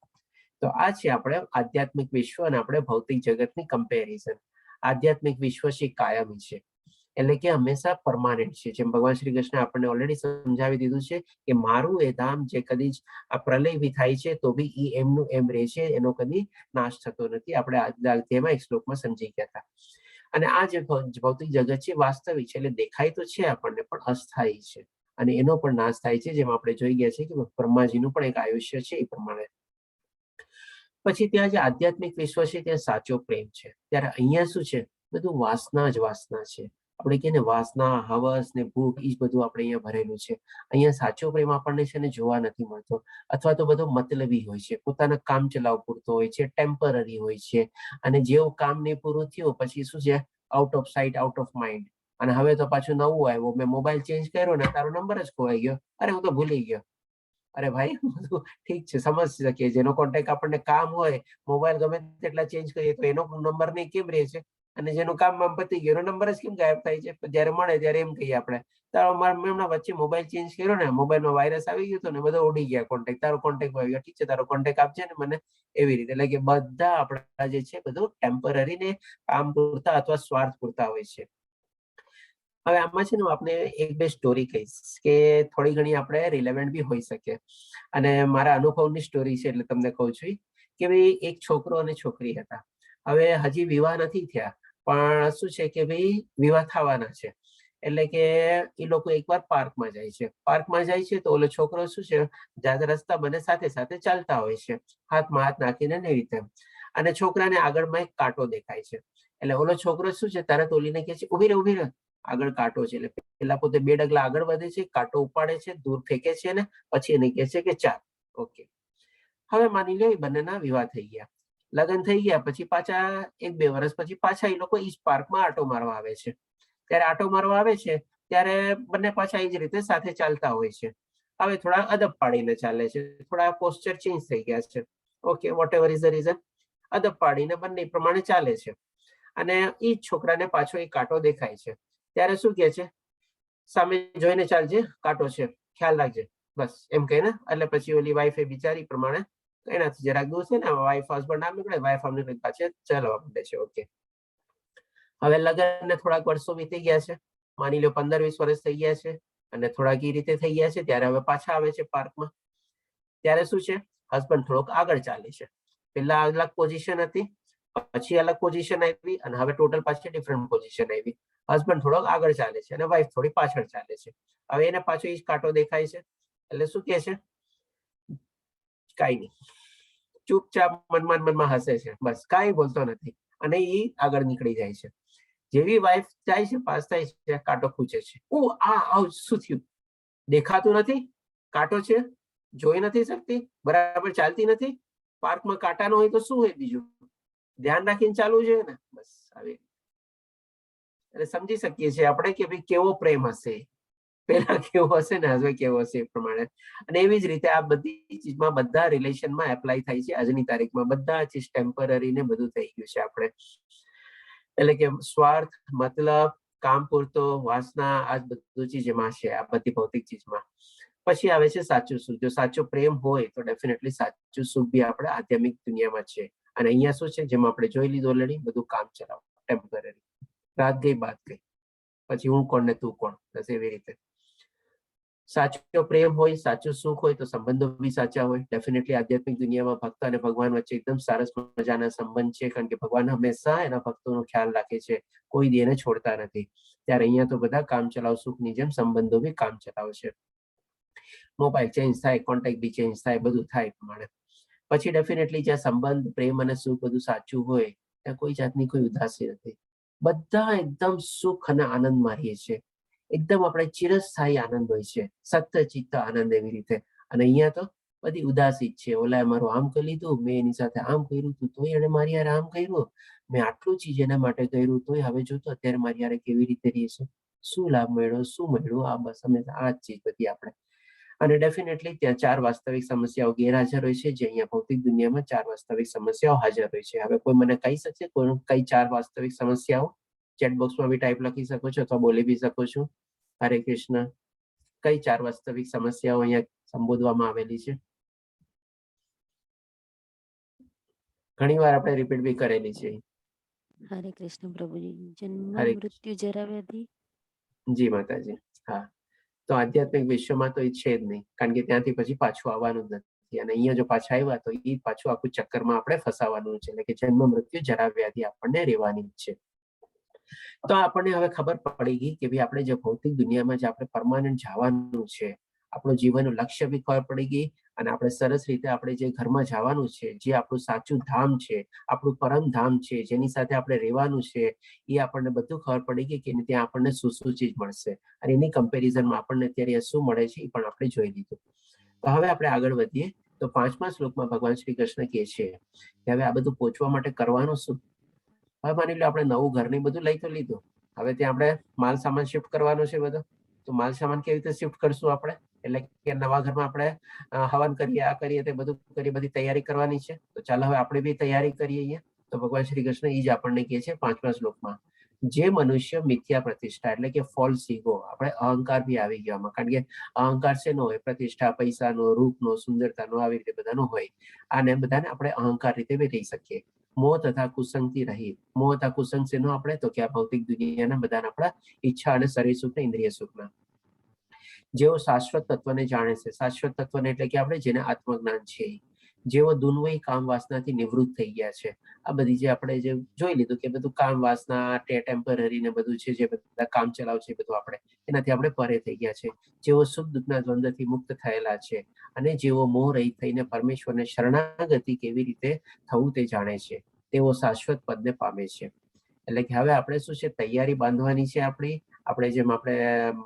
તો આ છે આપણે આધ્યાત્મિક વિશ્વ અને આપણે ભૌતિક જગતની કમ્પેરિઝન. આધ્યાત્મિક વિશ્વ છે કાયમી છે, એટલે કે હંમેશા પરમાનન્ટ છે. જેમ ભગવાન શ્રી કૃષ્ણ આપણને ઓલરેડી સમજાવી દીધું છે કે મારું એ ધામ જે કદી જ આ પ્રલય બી થાય છે તો બી ઈ એમનું એમ રહે છે, એનો કદી નાશ થતો નથી. આપણે અધ્યાયમાં એક શ્લોકમાં સમજી ગયા હતા. અને આ જે ભૌતિક જગત છે વાસ્તવિક છે, એટલે દેખાય તો છે આપણને પણ અસ્થાયી છે અને એનો પણ નાશ થાય છે. જેમ આપણે જોઈ ગયા છે કે બ્રહ્માજીનું પણ એક આયુષ્ય છે એ પ્રમાણે. પછી ત્યાં જે આધ્યાત્મિક વિશ્વ છે ત્યાં સાચો પ્રેમ છે. ત્યારે અહીંયા શું છે, બધું વાસના જ વાસના છે. આપણે કહીએ ને વાસના, હવસ ને ભૂખ, એ જ બધું આપણે અહીંયા ભરેલું છે. અહીંયા સાચો પ્રેમ આપણને છે ને જોવા નથી મળતો, અથવા તો બધો મતલબી હોય છે, પોતાના કામ ચલાવ પૂરતો હોય છે, ટેમ્પરરી હોય છે. અને જેવું કામ નહીં પૂરું થયું પછી શું છે, out of site out of mind. અને હવે તો પાછું નવું આવ્યું, મેં મોબાઈલ ચેન્જ કર્યો ને તારો નંબર જ ખોવાઈ ગયો, અરે હું તો ભૂલી ગયો. અરે ભાઈ બધું ઠીક છે, સમજી શકીએ. જેનો કોન્ટેક્ટ આપણને કામ હોય, મોબાઈલ ગમે તેટલા ચેન્જ કરીએ તો એનો નંબર નહીં કેમ રહે છે, અને જેનું કામ પતી ગયું એનો નંબર જ કેમ ગાયબ થાય છે. જયારે મળે ત્યારે એમ કહીએ આપણે, તારો હમણાં વચ્ચે મોબાઈલ ચેન્જ કર્યો ને, મોબાઈલમાં વાયરસ આવી ગયો હતો ને, બધો ઉડી ગયા કોન્ટેક્ટ, તારો કોન્ટેક્ટ આવી ગયો, ઠીક છે તારો કોન્ટેક્ટ આપજે ને મને, એવી રીતે. એટલે કે બધા આપણા જે છે બધું ટેમ્પરરી ને કામ પૂરતા અથવા સ્વાર્થ પૂરતા હોય છે. હવે આમાં છે ને હું આપને એક બે સ્ટોરી કહીશ કે થોડી ઘણી આપણે રિલેવન્ટ બી હોઈ શકે. અને મારા અનુભવની સ્ટોરી છે એટલે તમને કહું છું કે ભાઈ એક છોકરો અને છોકરી હતા. હવે હજી વિવાહ નથી થયા, પણ શું છે કે ભાઈ વિવાહ થવાના છે. એટલે કે એ લોકો એકવાર પાર્કમાં જાય છે. પાર્કમાં જાય છે તો ઓલો છોકરો શું છે, જ્યાં રસ્તા બને સાથે સાથે ચાલતા હોય છે, હાથમાં હાથ નાખીને એવી રીતે. અને છોકરાને આગળમાં એક કાંટો દેખાય છે. એટલે ઓલો છોકરો શું છે, તરત ઓલીને કહે છે ઉભી રહે ઉભી રહે, આગળ કાંટો છે. એટલે પેલા પોતે 2 ડગલા આગળ વધે છે, કાંટો ઉપાડે છે, દૂર ફેંકે છે ને પછી એને કહે છે કે ચાલ. ઓકે, હવે માની લો એ બંનેના વિવાહ થઈ ગયા, લગ્ન થઈ ગયા. પછી પાછા 1-2 વર્ષ પછી પાછા એ લોકો ઈ જ પાર્કમાં આટો મારવા આવે છે. ત્યારે આટો મારવા આવે છે ત્યારે બંને પાછા એ જ રીતે સાથે ચાલતા હોય છે. હવે થોડા અદબ પાડીને ચાલે છે, થોડા પોસ્ચર ચેન્જ થઈ ગયા છે. Okay, whatever is the reason, અદબ પાડીને બંને પ્રમાણે ચાલે છે. અને ઈ છોકરાને પાછો એક કાંટો દેખાય છે. ત્યારે શું કહે છે, સામે જોઈને ચાલજે, કાંટો છે, ખ્યાલ રાખજે, બસ એમ કહે ને. એટલે પછી ઓલી વાઈફ બિચારી પ્રમાણે એનાથી જરાક દૂર છે ને, વાઈફ હસબન્ડ આમ નીકળે, વાઈફ આમ નીકળે, પાછળ ચાલવા માંડે છે. ઓકે, હવે લગ્નને થોડાક વર્ષો વીતી ગયા છે, માની લો 15-20 વર્ષ થઈ ગયા છે, અને થોડાક એ રીતે થઈ ગયા છે. ત્યારે હવે પાછા આવે છે પાર્કમાં. ત્યારે શું છે, હસબન્ડ થોડોક આગળ ચાલે છે. પેલા અલગ પોઝિશન હતી, પછી અલગ પોઝિશન આવી, અને હવે ટોટલ પાછી ડિફરન્ટ પોઝિશન આવી. હસબન્ડ થોડોક આગળ ચાલે છે અને વાઈફ થોડી પાછળ ચાલે છે. હવે એને પાછો એ કાંટો દેખાય છે. એટલે શું કહે છે, કાંઈ નહીં, ચૂપચાપ મનમાં હસે છે, બસ કાંઈ બોલતો નથી, અને એ આગળ નીકળી જાય છે. જેવી વાઈફ જાય છે, પાસ થાય છે, કાંટો ખૂંચે છે. શું થયું, દેખાતું નથી, કાંટો છે, જોઈ નથી શકતી, બરાબર ચાલતી નથી. પાર્કમાં કાંટાનો હોય તો શું હોય, બીજું ધ્યાન રાખીને ચાલવું જોઈએ ને. બસ આવી એટલે સમજી શકીએ છીએ આપણે કે ભાઈ કેવો પ્રેમ હશે, પેલા કેવો હશે ને હવે કેવો હશે એ પ્રમાણે. અને એવી જ રીતે આ બધી ચીજમાં, બધા રિલેશનમાં એપ્લાય થાય છે આજની તારીખમાં. બધા ચીજ ટેમ્પરરી ને બધું થઈ ગયું છે આપણે. એટલે કે સ્વાર્થ, મતલબ, કામ પૂરતો, વાસના, આ બધું ચીજમાં છે, આ બધી ભૌતિક ચીજમાં. પછી આવે છે સાચું સુખ. જો સાચો પ્રેમ હોય તો ડેફિનેટલી સાચું સુખ બી આપણે આધ્યાત્મિક દુનિયામાં છે. અને અહીંયા શું છે, જેમ આપણે જોઈ લીધું ઓલરેડી, બધું કામ ચલાવ, ટેમ્પરરી, રાત ગઈ બાત ગઈ, પછી હું કોણ ને તું કોણ, બસ એવી રીતે. સાચો પ્રેમ હોય, સાચું સુખ હોય તો સંબંધો બી સાચા હોય. ડેફિનેટલી આધ્યાત્મિક દુનિયામાં ભક્ત અને ભગવાન વચ્ચે એકદમ સરસ મજાના સંબંધ છે, કારણ કે ભગવાન હંમેશા એના ભક્તોનો ખ્યાલ રાખે છે, કોઈ દેને છોડતા નથી. ત્યારે અહીંયા તો બધા કામ ચલાવ સુખની જેમ સંબંધો બી કામ ચલાવ છે. મોબાઈલ ચેન્જ થાય, કોન્ટેક્ટ બી ચેન્જ થાય, બધું થાય પ્રમાણે. પછી ડેફિનેટલી જ્યાં સંબંધ, પ્રેમ અને સુખ બધું સાચું હોય ત્યાં કોઈ જાતની કોઈ ઉદાસી નથી. બધા એકદમ સુખ અને આનંદમાં રહીએ છીએ. એકદમ આપણે ચિરસ્થાયી આનંદ હોય છે, સત્યચિત્ત આનંદ એવી રીતે. અને અહીંયા તો બધી ઉદાસી જ છે. ઓલાએ મારું આમ કરી લીધું, મેં એની સાથે આમ કર્યું હતું, તોય એને મારી યાર આમ કર્યું, મેં આટલું ચીજ એના માટે કર્યું, તોય હવે જોતો અત્યારે મારી યાર કેવી રીતે રહી છે, શું લાભ મળ્યો, શું મળ્યું, આ બસ અમે આ જ ચીજ બધી આપણે. અને ડેફિનેટલી ત્યાં 4 વાસ્તવિક સમસ્યાઓ ગેરહાજર હોય છે, જે અહીંયા ભૌતિક દુનિયામાં 4 વાસ્તવિક સમસ્યાઓ હાજર હોય છે. હવે કોઈ મને કહી શકશે કઈ 4 વાસ્તવિક સમસ્યાઓ? ચેટ બોક્સમાં બી ટાઈપ લખી શકો છો અથવા બોલી બી શકો છો. હરે કૃષ્ણ. કઈ 4 વાસ્તવિક સમસ્યાઓ અહીંયા સંબોધવામાં આવેલી છે? ઘણી વાર આપણે રિપીટ બી કરેલી છે. હરે કૃષ્ણ પ્રભુજી. જન્મ, હરે મૃત્યુ, જરા, વ્યાધિ. જી માતાજી. હા, તો આધ્યાત્મિક વિશ્વમાં તો એ છે જ નહીં, કારણ કે ત્યાંથી પછી પાછું આવવાનું જ નથી. અને અહીંયા જો પાછા આવ્યા તો એ પાછું આખું ચક્કરમાં આપણે ફસાવાનું છે. એટલે કે જન્મ, મૃત્યુ, જરા, વ્યાધિ આપણને રહેવાની જ છે. તો આપણને હવે ખબર પડી ગઈ કે ભાઈ આપણે જે ભૌતિક દુનિયામાં જે આપણે પરમાનન્ટ જવાનું છે, આપણું જીવનનું લક્ષ્ય બી ખબર પડી ગઈ. અને આપણે સરસ રીતે આપણે જે ઘરમાં જવાનું છે, જે આપણું સાચું ધામ છે, આપણું પરમ ધામ છે, જેની સાથે આપણે રહેવાનું છે, એ આપણને બધું ખબર પડી ગઈ કે ત્યાં આપણને શું શું ચીજ મળશે. અને એની કમ્પેરિઝનમાં આપણને અત્યારે શું મળે છે એ પણ આપણે જોઈ લીધું. તો હવે આપણે આગળ વધીએ. તો 5મા શ્લોકમાં ભગવાન શ્રી કૃષ્ણ કહે છે કે હવે આ બધું પહોંચવા માટે કરવાનું શું? હવે માની લો આપણે નવું ઘર ને બધું લઈ તો લીધું, હવે ત્યાં આપણે માલ સામાન શિફ્ટ કરવાનો છે બધો. તો માલ સામાન કેવી રીતે શિફ્ટ કરશું આપણે? એટલે કે નવા ઘરમાં આપણે હવન કરીએ, આ કરીએ, તે બધું કરીએ, બધી તૈયારી કરવાની છે. તો ચાલો હવે આપણે બી તૈયારી કરીએ અહીંયા. તો ભગવાન શ્રી કૃષ્ણ એ જ આપણને કહે છે 5મા શ્લોકમાં, જે મનુષ્ય મિથ્યા પ્રતિષ્ઠા એટલે કે ફોલ્સ ઈગો, આપણે અહંકાર બી આવી ગયો આમાં, કારણ કે અહંકાર શેનો હોય? પ્રતિષ્ઠા, પૈસાનો, રૂપનો, સુંદરતાનો, આવી રીતે બધાનો હોય. આને બધાને આપણે અહંકાર રીતે બી રહી શકીએ. મોહ તથા કુસંગથી રહિત. મોહ તથા કુસંગ શેનો આપણે? તો કે આ ભૌતિક દુનિયાના બધાના આપણા ઈચ્છા અને શરીર સુખ, ઇન્દ્રિય સુખના. જેઓ શાશ્વત તત્વને જાણે છે, શાશ્વત તત્વને એટલે કે આપણે જેને આત્મજ્ઞાન છે, જેઓ દુન્વય કામ વાસનાથી નિવૃત્ત થઈ ગયા છે. આ બધી જે આપણે જે જોઈ લીધું કે બધું કામ વાસના, ટેમ્પરરી ને બધું છે, જે બધા કામ ચલાવ છે, બધું આપણે એનાથી આપણે પરે થઈ ગયા છે. જેઓ સુખ દુઃખના દ્વંદ્વથી મુક્ત થયેલા છે, અને જેઓ મોહ રહિત થઈને પરમેશ્વરને શરણાગતિ કેવી રીતે થવું તે જાણે છે, તેઓ શાશ્વત પદને પામે છે. એટલે કે હવે આપણે શું છે? તૈયારી બાંધવાની છે આપણી. આપણે જેમ આપણે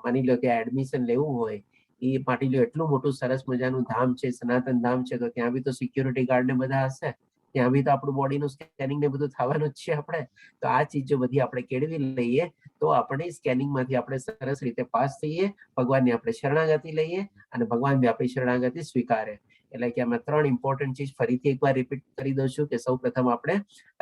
માની લો કે એડમિશન લેવું હોય, એ માની લો એટલું મોટું સરસ મજાનું ધામ છે, સનાતન ધામ છે, તો ત્યાં બી તો સિક્યોરિટી ગાર્ડ ને બધા હશે. ત્યાં બી તો આપણું બોડીનું સ્કેનિંગ ને બધું થવાનું જ છે આપણે. તો આ ચીજો બધી આપણે કેળવી લઈએ તો આપણે સ્કેનિંગ માંથી આપણે સરસ રીતે પાસ થઈએ, ભગવાનની આપણે શરણાગતિ લઈએ, અને ભગવાન બી આપણી શરણાગતિ સ્વીકારે. એટલે કે આમાં 3 ઇમ્પોર્ટન્ટ ચીજ ફરીથી એકવાર રિપીટ કરી દઉં છું કે સૌ પ્રથમ આપણે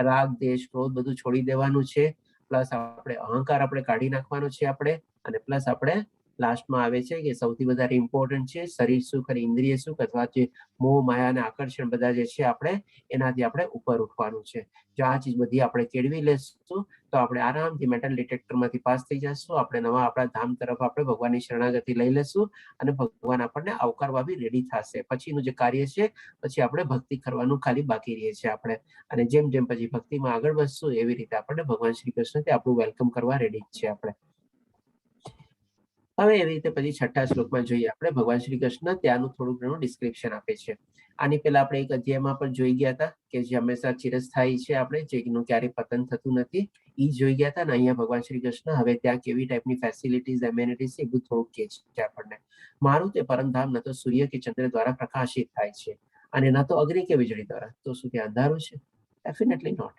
રાગ, દેશ, ક્રોધ બધું છોડી દેવાનું છે. પ્લસ આપણે અહંકાર આપણે કાઢી નાખવાનો છે આપણે. અને પ્લસ આપણે લાસ્ટમાં આવે છે કે સૌથી વધારે ઇમ્પોર્ટન્ટ છે શરીર સુખ અને ઇન્દ્રિય સુખ, અથવા જે મોહ, માયા અને આકર્ષણ બધા જે છે આપણે એનાથી આપણે ઉપર ઉઠવાનું છે. જો આ ચીજ બધી આપણે કેળવી લેશું તો આપણે આરામથી મેટલ ડિટેક્ટરમાંથી પાસ થઈ જશું. આપણે નવા આપણા ધામ તરફ આપણે ભગવાનની શરણાગતિ લઈ લેશું, અને ભગવાન આપણને આવકારવા બી રેડી થશે. પછીનું જે કાર્ય છે, પછી આપણે ભક્તિ કરવાનું ખાલી બાકી રહે છે આપણે. અને જેમ જેમ પછી ભક્તિમાં આગળ વધશું એવી રીતે આપણને ભગવાન શ્રી કૃષ્ણ આપણું વેલકમ કરવા રેડી છે આપણે. હવે એવી રીતે પછી 6ઠા શ્લોકમાં જોઈએ આપણે, ભગવાન શ્રી કૃષ્ણ ત્યાંનું થોડું ઘણું ડિસ્ક્રિપ્શન આપે છે. આની પહેલા આપણે એક અધ્યાયમાં પણ જોઈ ગયા હતા કે જે હંમેશા ચિરસ્થાયી છે, આપણે જેનું ક્યારેય પતન થતું નથી, એ જોઈ ગયા હતા. ને અહીંયા ભગવાન શ્રી કૃષ્ણ હવે ત્યાં કેવી ટાઈપની ફેસિલિટીઝ, એમ્યુનિટીઝ એ બધું થોડુંક કહે છે આપણને. મારું તે પરમધામ ન તો સૂર્ય કે ચંદ્ર દ્વારા પ્રકાશિત થાય છે, અને ન તો અગ્નિ કે વીજળી દ્વારા. તો શું ત્યાં અંધારું છે? Definitely not.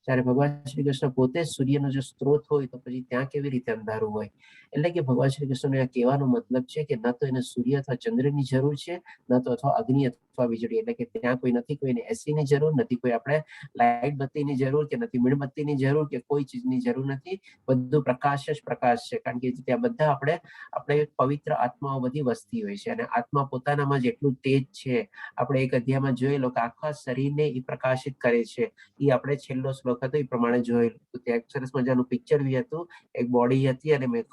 જ્યારે ભગવાન શ્રી કૃષ્ણ પોતે સૂર્યનો જો સ્ત્રોત હોય તો પછી ત્યાં કેવી રીતે અંધારું હોય? એટલે કે ભગવાન શ્રી કૃષ્ણનો કહેવાનો મતલબ છે કે ન તો એને સૂર્ય અથવા ચંદ્રની જરૂર છે, ન તો અથવા અગ્નિ અથવા વીજળી. એટલે કે ત્યાં કોઈ નથી, કોઈને એસીની જરૂર નથી, કોઈ આપણે લાઇટ બત્તીની જરૂર કે નથી, મીણબત્તીની જરૂર કે કોઈ ચીજની જરૂર નથી. બધું પ્રકાશ જ પ્રકાશ છે, કારણ કે ત્યાં બધા આપણે પવિત્ર આત્માઓ બધી વસતી હોય છે, અને આત્મા પોતાનામાં જેટલું તેજ છે, આપણે એક અધ્યાયમાં જોયેલો કે આખા શરીરને એ પ્રકાશિત કરે છે. એ આપણે છેલ્લો શ્લોક વખત એ પ્રમાણે જોયેલું. તો ત્યાં એક સરસ મજાનું પિક્ચર બી હતું, એક બોડી હતી અને મેં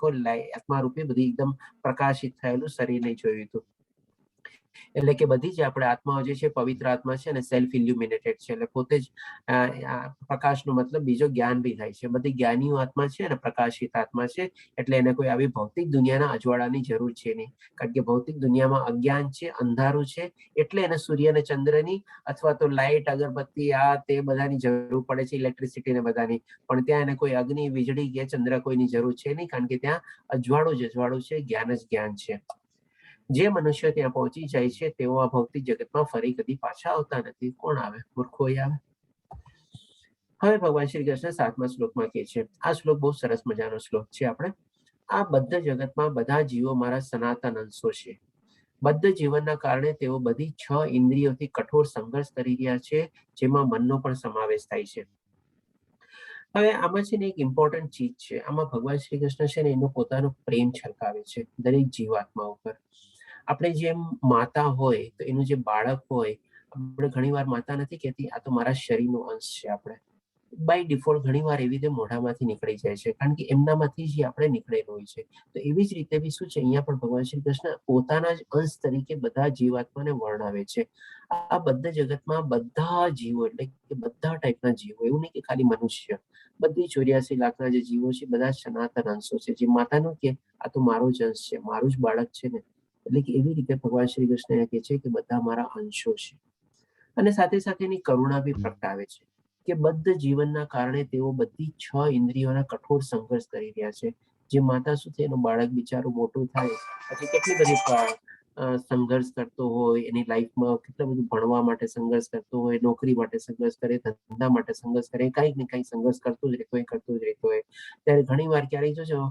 આત્મા રૂપે બધી એકદમ પ્રકાશિત થયેલું શરીરને જોયું હતું. એટલે કે બધી જ આપણે આત્માઓ જે છે પવિત્ર આત્મા છે અને સેલ્ફ ઇલ્યુમિનેટેડ છે, એટલે પોતે જ પ્રકાશનો મતલબ બીજો જ્ઞાન બી થાય છે. બધી જ્ઞાનીઓ આત્મા છે અને પ્રકાશિત આત્મા છે, એટલે એને કોઈ આવી ભૌતિક દુનિયાના અજવાળાની જરૂર છે નહીં, કારણ કે ભૌતિક દુનિયામાં અજ્ઞાન છે, અંધારું છે, એટલે એને સૂર્ય અને ચંદ્રની અથવા તો લાઇટ, અગરબત્તી, આ તે બધાની જરૂર પડે છે, ઇલેક્ટ્રિસિટી ને બધાની. પણ ત્યાં એને કોઈ અગ્નિ, વીજળી કે ચંદ્ર કોઈની જરૂર છે નહીં, કારણ કે ત્યાં અજવાળું જ અજવાળું છે, જ્ઞાન જ જ્ઞાન છે. જે મનુષ્ય ત્યાં પહોંચી જાય છે તેઓ આ ભૌતિક જગતમાં ફરી કદી પાછા આવતા નથી. કોણ આવે? મૂર્ખો આવે. હવે ભગવાન શ્રી કૃષ્ણ 7મા શ્લોકમાં કહે છે, આ શ્લોક બહુ સરસ મજાનો શ્લોક છે. આપણે આ બદ્ધ જગતમાં બધા જીવો મારા સનાતન અંશો છે. બદ્ધ જીવનના કારણે તેઓ બધી 6 ઇન્દ્રિયોથી કઠોર સંઘર્ષ કરી રહ્યા છે, જેમાં મનનો પણ સમાવેશ થાય છે. હવે આમાં છે ને એક ઇમ્પોર્ટન્ટ ચીજ છે. આમાં ભગવાન શ્રી કૃષ્ણ છે ને એનો પોતાનો પ્રેમ છલકાવે છે દરેક જીવાત્મા ઉપર. આપણે જેમ માતા હોય તો એનું જે બાળક હોય, આપણે ઘણીવાર માતા નથી કહેતી આ તો મારા શરીરનો અંશ છે. આપણે બાય ડિફોલ્ટ ઘણીવાર એવી રીતે મોઢામાંથી નીકળી જાય છે, કારણ કે એમનામાંથી જ આપણે નીકળેલું હોય છે. તો એવી જ રીતે બી શું છે, અહીંયા પણ ભગવાન શ્રી કૃષ્ણ પોતાના જ અંશ તરીકે બધા જીવાત્માને વર્ણવે છે. આ બધા જગતમાં બધા જીવો, એટલે કે બધા ટાઈપના જીવો, એવું નહીં કે ખાલી મનુષ્ય, બધી 84 લાખના જે જીવો છે બધા સનાતન અંશો છે. જે માતાનું કે આ તો મારો જ અંશ છે, મારું જ બાળક છે ને, એટલે કે એવી રીતે ભગવાન શ્રી કૃષ્ણ કહે છે કે બધા મારા અંશો છે. અને સાથે સાથે એની કરુણા બી પ્રગટાવે છે કે બદ્ધ જીવનના કારણે તેઓ બધી 6 ઇન્દ્રિયોના કઠોર સંઘર્ષ કરી રહ્યા છે. જે માતા શું છે, એનું બાળક બિચારું મોટું થાય પછી કેટલી બધી સંઘર્ષ કરતો હોય, એની લાઈફમાં કેટલા બધું ભણવા માટે સંઘર્ષ કરતો હોય, નોકરી માટે સંઘર્ષ કરે, ધંધા માટે સંઘર્ષ કરે, કંઈક ને કંઈક સંઘર્ષ કરતો જ રહેતો હોય. ત્યારે ઘણી વાર ક્યારેક જોજો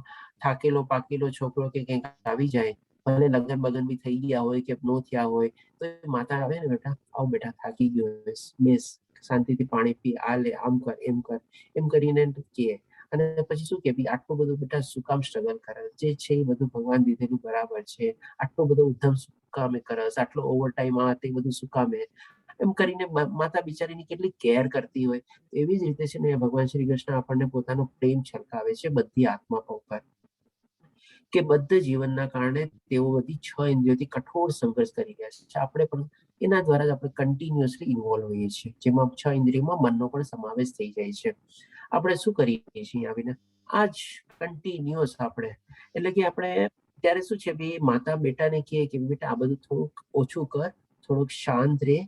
થાકેલો પાકેલો છોકરો કે કંઈક આવી જાય, ભલે લગ્ન બગન બી થઈ ગયા હોય કે નો થયા હોય, તો માતા આવે ને, બેટા આવ, બેટા થાકી ગયો, બેસ, શાંતિથી પાણી પી, આ લે, આમ કર, એમ કરીને કહે. અને પછી શું કે આટલું બધું બેટા શું કામ સ્ટ્રગલ કરે? જે છે એ બધું ભગવાન દીધેલું બરાબર છે. આટલો બધો ઉદ્ધમ શું કામે કરસ? આટલો ઓવર ટાઈમ આ તે બધું શું કામે? એમ કરીને માતા બિચારીની કેટલી કેર કરતી હોય. એવી જ રીતે છે ને ભગવાન શ્રી કૃષ્ણ આપણને પોતાનો પ્રેમ છલકાવે છે બધી આત્મા ઉપર, કે બદ્ધ જીવનના કારણે તેઓ બધી 6 ઇન્દ્રિયોથી કઠોર સંઘર્ષ કરી રહ્યા છે. આપણે પણ એના દ્વારા જ આપણે કન્ટિન્યુઅસલી ઇન્વોલ્વ હોઈએ છીએ, જેમાં 6 ઇન્દ્રિયોમાં મનનો પણ સમાવેશ થઈ જાય છે. આપણે શું કરીએ છીએ આવીને? આ જ કન્ટિન્યુઅસ આપણે, એટલે કે આપણે ત્યારે શું છે, માતા બેટાને કહે કે બેટા આ બધું થોડુંક ઓછું કર, થોડુંક શાંત રહે,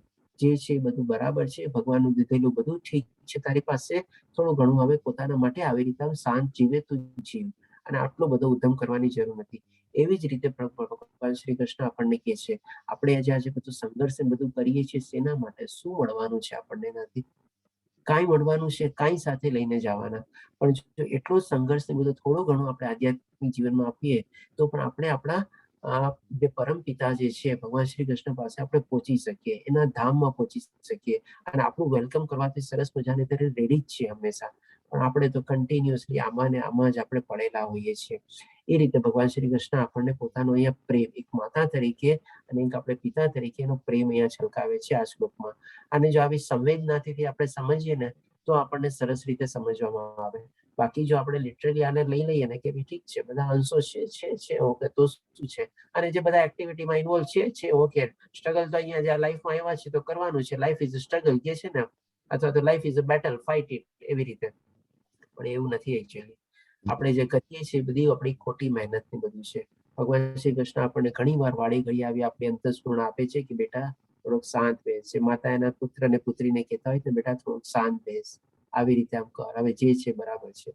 જે છે એ બધું બરાબર છે, ભગવાનનું દીધેલું બધું ઠીક છે, તારી પાસે થોડું ઘણું હવે પોતાના માટે આવી રીતે શાંત જીવે તું જીવ, અને આટલો બધો ઉદ્ધમ કરવાની જરૂર નથી. એવી જ રીતે ભગવાન શ્રી કૃષ્ણ આપણને કહે છે, આપણે આજે બધું સંઘર્ષ બધું કરીએ છીએ શેના માટે? શું મળવાનું છે આપણને? નથી કાંઈ મળવાનું છે, કાંઈ સાથે લઈને જવાના. પણ જો એટલો સંઘર્ષ ને બધું થોડો ઘણો આપણે આધ્યાત્મિક જીવનમાં આપીએ તો પણ આપણે આપણા જે પરમ પિતા જે છે ભગવાન શ્રી કૃષ્ણ પાસે આપણે પહોંચી શકીએ, એના ધામમાં પહોંચી શકીએ. અને આપણું વેલકમ કરવાથી સરસ મજાની તરીકે રેડી જ છે હંમેશા. પણ આપણે તો કન્ટિન્યુઅસલી આમાં ને આમાં જ આપણે પડેલા હોઈએ છીએ. એ રીતે ભગવાન શ્રી કૃષ્ણ આપણને પોતાનો અહીંયા પ્રેમ, એક માતા તરીકે અને એક આપણે પિતા તરીકે એનો પ્રેમ અહીંયા છલકાવે છે આ શ્લોકમાં. અને જો આવી સંવેદનાથી આપણે સમજીએ ને તો આપણને સરસ રીતે સમજવામાં આવે. બાકી જો આપણે લિટરલી આને લઈ લઈએ ને કે ઠીક છે બધા અંશો છે ઓકે, તો શું છે, અને જે બધા એક્ટિવિટીમાં ઇન્વોલ્વ છે ઓકે, સ્ટ્રગલ તો અહીંયા જ્યાં લાઈફમાં આવ્યા છે તો કરવાનું છે, લાઈફ ઇઝ અ સ્ટ્રગલ કે છે ને, અથવા તો life is a battle, fight it, એવી રીતે. પણ એવું નથી એકચ્યુઅલી. આપણે જે કરીએ છીએ બધી આપણી ખોટી મહેનતની બધું છે. ભગવાન શ્રી કૃષ્ણ આપણને ઘણી વાર વાળી ઘડી આવી આપણી અંતસ્ફૂર્ણા આપે છે કે બેટા થોડોક શાંત બેસ. જે માતા એના પુત્ર અને પુત્રીને કહેતા હોય ને બેટા થોડોક શાંત બેસ, આવી રીતે આમ કર, હવે જે છે બરાબર છે.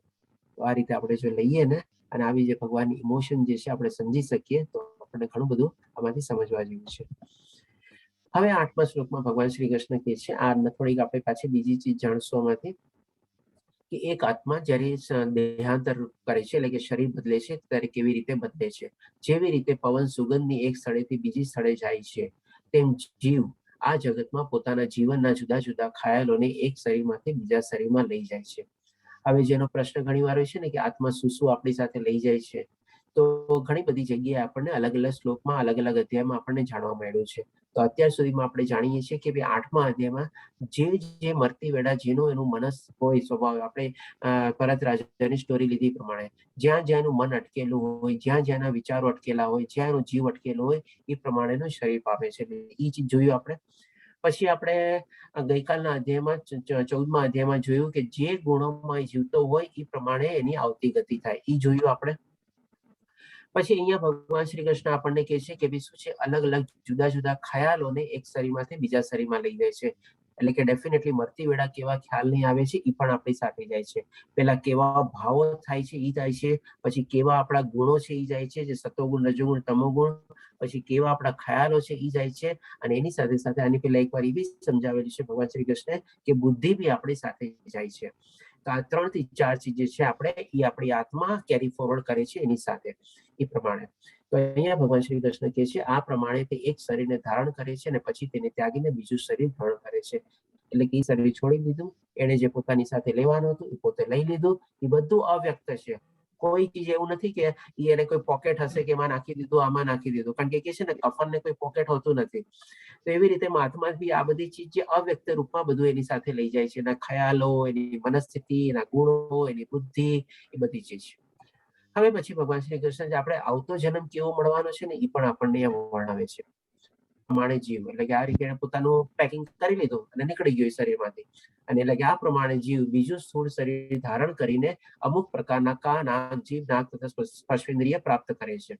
તો આ રીતે આપણે જો લઈએ ને અને આવી જે ભગવાનની ઇમોશન જે છે આપણે સમજી શકીએ તો આપણને ઘણું બધું આમાંથી સમજવા જેવું છે. હવે 8મા શ્લોકમાં ભગવાન શ્રી કૃષ્ણ કહે છે, આ થોડીક આપણે પાછી બીજી ચીજ જાણશું આમાંથી, કે એક આત્મા જ્યારે દેહાંતર કરે છે, એટલે કે શરીર બદલે છે, ત્યારે કેવી રીતે બદલે છે. જેવી રીતે પવન સુગંધની એક સ્થળેથી બીજી સ્થળે જાય છે, તેમ જીવ આ જગતમાં પોતાના જીવનના જુદા જુદા ખ્યાલોને એક શરીરમાંથી બીજા શરીરમાં લઈ જાય છે. હવે જેનો પ્રશ્ન ઘણી વાર હોય છે ને કે આત્મા શું શું આપણી સાથે લઈ જાય છે, તો ઘણી બધી જગ્યાએ આપણને અલગ અલગ શ્લોકમાં અલગ અલગ અધ્યાયમાં આપણને જાણવા મળ્યું છે. તો અત્યાર સુધીમાં આપણે જાણીએ છીએ કે ભાઈ 8મા અધ્યાયમાં જે મરતી વેળા જેનું એનું મનસ હોય સ્વભાવ, આપણે ભરત રાજાની સ્ટોરી લીધી પ્રમાણે જ્યાં જ્યાં એનું મન અટકેલું હોય, જ્યાં જ્યાંના વિચારો અટકેલા હોય, જ્યાં એનો જીવ અટકેલો હોય એ પ્રમાણેનું શરીર પામે છે. એ ચીજ જોયું આપણે. પછી આપણે ગઈકાલના અધ્યાયમાં 14મા અધ્યાયમાં જોયું કે જે ગુણોમાં જીવતો હોય એ પ્રમાણે એની આવતી ગતિ થાય, એ જોયું આપણે. પછી અહીંયા ભગવાન શ્રી કૃષ્ણ આપણને કહે છે કે શું છે, અલગ અલગ જુદા જુદા ખ્યાલોને એક શરીરમાંથી બીજા શરીરમાં લઈ જાય છે. એટલે કે ડેફિનેટલી મરતી વેળા કેવા ખ્યાલ નહીં આવે છે એ પણ આપણી સાથે જાય છે. પેલા કેવા ભાવો થાય છે એ જાય છે, પછી કેવા આપણા ગુણો છે એ જાય છે, જે સતોગુણ, રજોગુણ, તમોગુણ, પછી કેવા આપણા ખ્યાલો છે એ જાય છે. અને એની સાથે સાથે આની પેલા એકવાર એ બી સમજાવેલું છે ભગવાન શ્રી કૃષ્ણે કે બુદ્ધિ બી આપણી સાથે જાય છે. તો આ 3 થી 4 ચીજ છે આપણે એ આપણી આત્મા કેરી ફોરવર્ડ કરે છે એની સાથે એ પ્રમાણે. તો અહીંયા ભગવાન શ્રી કૃષ્ણ કહે છે આ પ્રમાણે તે એક શરીરને ધારણ કરે છે અને પછી તેને ત્યાગીને બીજું શરીર ધારણ કરે છે. એટલે કે એ શરીર છોડી દીધું, એને જે પોતાની સાથે લેવાનું હતું એ પોતે લઈ લીધું. એ બધું અવ્યક્ત છે. કોઈ ચીજ એવું નથી કે એને કોઈ પોકેટ હશે કે એમાં નાખી દીધું, આમાં નાખી દીધું. કારણ કે છે ને કફનને કોઈ પોકેટ હોતું નથી. તો એવી રીતે મહાત્મા બી આ બધી ચીજ જે અવ્યક્ત રૂપમાં બધું એની સાથે લઈ જાય છે. એના ખ્યાલો, એની મનસ્થિતિ, એના ગુણો, એની બુદ્ધિ, એ બધી ચીજ. હવે પછી ભગવાન શ્રી કૃષ્ણ આપણે આવતો જન્મ કેવો મળવાનો છે ને એ પણ આપણને વર્ણવે છે. પ્રમાણે જીવ, એટલે કે આ રીતે પોતાનું પેકિંગ કરી લીધું અને નીકળી ગયું શરીરમાંથી. અને એટલે કે આ પ્રમાણે જીવ બીજું સ્થૂળ શરીર ધારણ કરીને અમુક પ્રકારના કાન, આંખ, જીભ, નાક તથા સ્પર્શેન્દ્રિય પ્રાપ્ત કરે છે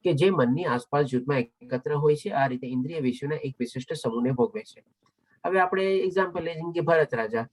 કે જે મનની આસપાસ જૂથમાં એકત્ર હોય છે. આ રીતે ઇન્દ્રિય વિષયોના એક વિશિષ્ટ સમૂહને ભોગવે છે. હવે આપણે એક્ઝામ્પલ લઈએ કે ભરત રાજા,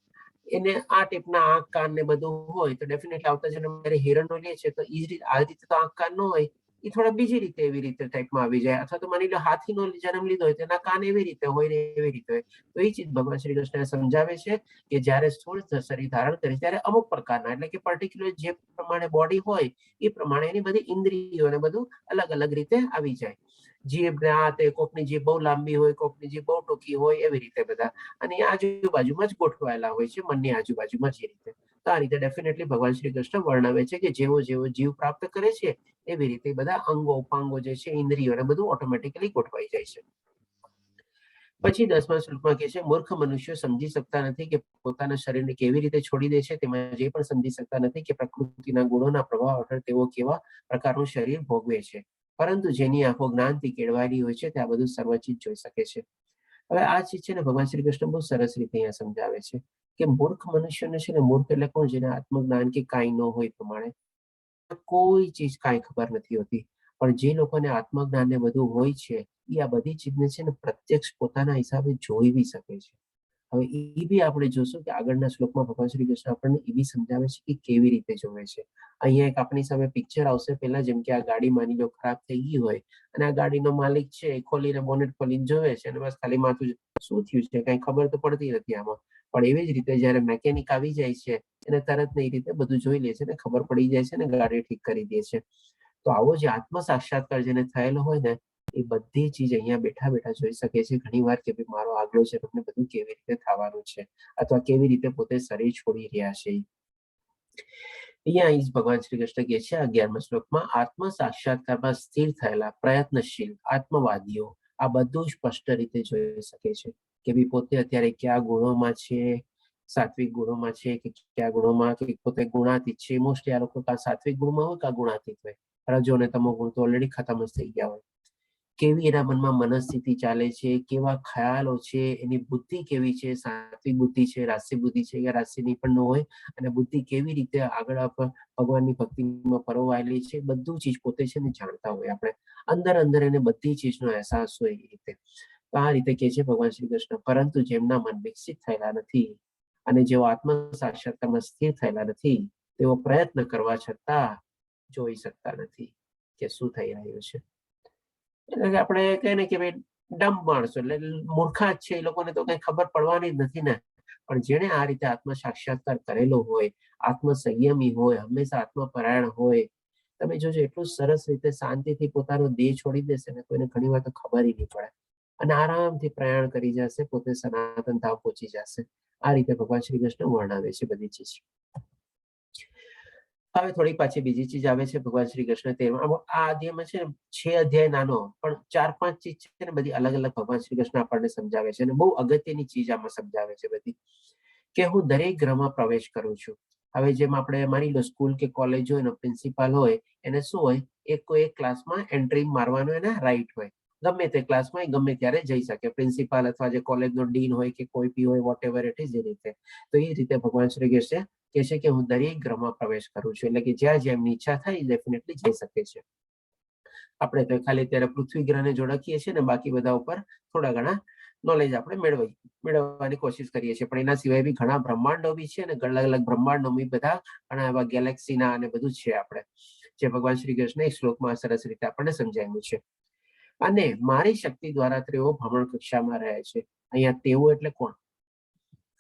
એને આ ટાઈપના આંખ, કાન ને બધું હોય તો ડેફિનેટલી આવતા જન્મ હિરણનો લે છે તો આ રીતે તો આંખ, કાન ન હોય, એ થોડા બીજી રીતે એવી રીતે ટાઈપમાં આવી જાય. અથવા તો માની લો હાથીનો જન્મ લીધો હોય તો એના કાન એવી રીતે હોય ને એવી રીતે હોય. તો એ ચીજ ભગવાન શ્રી કૃષ્ણ સમજાવે છે કે જયારે સ્થૂળ શરીર ધારણ કરે ત્યારે અમુક પ્રકારના, એટલે કે પર્ટિક્યુલર જે પ્રમાણે બોડી હોય એ પ્રમાણે એની બધી ઇન્દ્રિયો ને બધું અલગ અલગ રીતે આવી જાય. જીભ ને આ તે, કોકની જીભ બહુ લાંબી હોય, કોકની જીભ બહુ ટૂંકી હોય, એવી રીતે બધા. અને આજુબાજુમાં જ ગોઠવાયેલા હોય છે, મનની આજુબાજુમાં જ. એ રીતે તો આ રીતે ડેફિનેટલી ભગવાન શ્રી કૃષ્ણ વર્ણવે છે કે જેવો જેવો જીવ પ્રાપ્ત કરે છે એવી રીતે બધા અંગો ઉપાંગો જે છે, ઇન્દ્રિયોને બધું ઓટોમેટિકલી ગોઠવાઈ જાય છે. પછી 10મા શ્લોકમાં કહે છે મૂર્ખ મનુષ્યો સમજી શકતા નથી કે પોતાના શરીરને કેવી રીતે છોડી દે છે. તેમાં જે પણ સમજી શકતા નથી કે પ્રકૃતિના ગુણોના પ્રભાવ હેઠળ તેઓ કેવા પ્રકારનું શરીર ભોગવે છે. પરંતુ જેની આંખો જ્ઞાનથી કેળવાયેલી હોય છે તે આ બધું સર્વચિત જોઈ શકે છે. હવે આ ચીજ છે ને ભગવાન શ્રી કૃષ્ણ બહુ સરસ રીતે અહીંયા સમજાવે છે કે મૂર્ખ મનુષ્યને છે ને, મૂર્ખ એટલે કોણ? જેને આત્મજ્ઞાન કે કાંઈ ન હોય પ્રમાણે કોઈ ચીજ કાંઈ ખબર નથી હોતી. પણ જે લોકોને આત્મજ્ઞાન ને બધું હોય છે એ આ બધી ચીજને છે ને પ્રત્યક્ષ પોતાના હિસાબે જોઈ બી શકે છે. હવે એ બી આપણે જોશું કે આગળના શ્લોકમાં ભગવાન શ્રી કૃષ્ણ આપણને એ બી સમજાવે છે કે કેવી રીતે જોવે છે. અહીંયા એક આપણી સામે પિક્ચર આવશે પહેલા, જેમ કે આ ગાડી માની લો ખરાબ થઈ ગઈ હોય અને આ ગાડીનો માલિક છે એ ખોલીને બોનેટ ખોલીને જોવે છે અને બસ ખાલી માથું શું થયું છે કઈ ખબર તો પડતી નથી આમાં. પણ એવી જ રીતે જયારે મેકેનિક આવી જાય છે એને તરત ને એ રીતે બધું જોઈ લે છે ને ખબર પડી જાય છે ને ગાડી ઠીક કરી દે છે. તો આવો જે આત્મ સાક્ષાત્કાર જેને થયેલો હોય ને એ બધી ચીજ અહીંયા બેઠા બેઠા જોઈ શકે છે ઘણી વાર કે ભાઈ મારો આગલો છે તમને બધું કેવી રીતે થવાનું છે અથવા કેવી રીતે પોતે શરીર છોડી રહ્યા છે. અહીંયા ભગવાન શ્રી કૃષ્ણ કહે છે 11મા શ્લોકમાં આત્મ સાક્ષાત્કારમાં સ્થિર થયેલા પ્રયત્નશીલ આત્મવાદીઓ આ બધું સ્પષ્ટ રીતે જોઈ શકે છે કે ભાઈ પોતે અત્યારે કયા ગુણોમાં છે, સાત્વિક ગુણોમાં છે કે કયા ગુણોમાં, કે પોતે ગુણાતીત છે. મોસ્ટલી આ લોકો સાત્વિક ગુણમાં હોય કે ગુણાતીત હોય. રજો અને તમો ગુણ તો ઓલરેડી ખતમ જ થઈ ગયા હોય. કેવી એના મનમાં મનસ્થિતિ ચાલે છે, કેવા ખ્યાલો છે, એની બુદ્ધિ કેવી છે, સાત્વિક બુદ્ધિ છે, રાસ્ય બુદ્ધિ છે કે રાસ્યની પણ ન હોય, અને બુદ્ધિ કેવી રીતે આગળ ભગવાનની ભક્તિમાં પરોવાયેલી છે, બધું ચીજ પોતે છે ને જાણતા હોય. આપણે અંદર અંદર એને બધી ચીજનો અહેસાસ હોય એ રીતે. તો આ રીતે કહે છે ભગવાન શ્રી કૃષ્ણ, પરંતુ જેમના મન વિકસિત થયેલા નથી અને જેઓ આત્મ સાક્ષાત્કારમાં સ્થિર થયેલા નથી તેઓ પ્રયત્ન કરવા છતાં જોઈ શકતા નથી કે શું થઈ રહ્યું છે. એટલે કે આપણે કહીએ ને કે ભાઈ ડમ માણસો એટલે મૂર્ખા જ છે, એ લોકોને તો કઈ ખબર પડવાની જ નથી ને. પણ જેને આ રીતે આત્મ સાક્ષાત્કાર કરેલો હોય, આત્મ સંયમી હોય, હંમેશા આત્મપરાયણ હોય, તમે જોજો એટલું સરસ રીતે શાંતિથી પોતાનો દેહ છોડી દેશે ને કોઈને ઘણી વાર તો ખબર નહીં પડે અને આરામથી પ્રયાણ કરી જશે, પોતે સનાતન ધામ પહોંચી જશે. આ રીતે ભગવાન શ્રી કૃષ્ણ વર્ણવે છે બધી ચીજ. હવે થોડી પાછી બીજી ચીજ આવે છે ભગવાન શ્રી કૃષ્ણ તેમાં આ અધ્યાયમાં છે ને 6 અધ્યાય નાનો પણ 4-5 ચીજ છે ને બધી અલગ અલગ ભગવાન શ્રી કૃષ્ણ આપણને સમજાવે છે અને બહુ અગત્યની ચીજ આમાં સમજાવે છે બધી કે હું દરેક ગ્રહમાં પ્રવેશ કરું છું. હવે જેમ આપણે માની લો સ્કૂલ કે કોલેજ હોય ને પ્રિન્સિપાલ હોય એને શું હોય એક ક્લાસમાં એન્ટ્રી મારવાનો એને રાઈટ હોય ગમે તે ક્લાસમાં ગમે ત્યારે જઈ શકે પ્રિન્સિપાલ અથવા જે કોલેજનો ડીન હોય કે કોઈ બી હોય વોટ એવર ઇટ ઇઝ એ રીતે તો એ રીતે ભગવાન શ્રી કૃષ્ણ કહે છે કે હું દરેક ગ્રહમાં પ્રવેશ કરું છું એટલે કે જ્યાં જ્યાં એમની ઈચ્છા થાય ડેફિનેટલી જઈ શકે છે. આપણે તો ખાલી અત્યારે પૃથ્વી ગ્રહને જોડકીએ છીએ ને બાકી બધા ઉપર થોડા ઘણા નોલેજ આપણે મેળવવાની કોશિશ કરીએ છીએ પણ એના સિવાય બી ઘણા બ્રહ્માંડો બી છે ને અલગ અલગ બ્રહ્માંડો બી બધા ઘણા એવા ગેલેક્સીના અને બધું છે આપણે જે ભગવાન શ્રી કૃષ્ણ એક શ્લોકમાં સરસ રીતે આપણને સમજાવ્યું છે. અને મારી શક્તિ દ્વારા તેઓ ભ્રમણ કક્ષામાં રહે છે. અહીંયા તેઓ એટલે કોણ?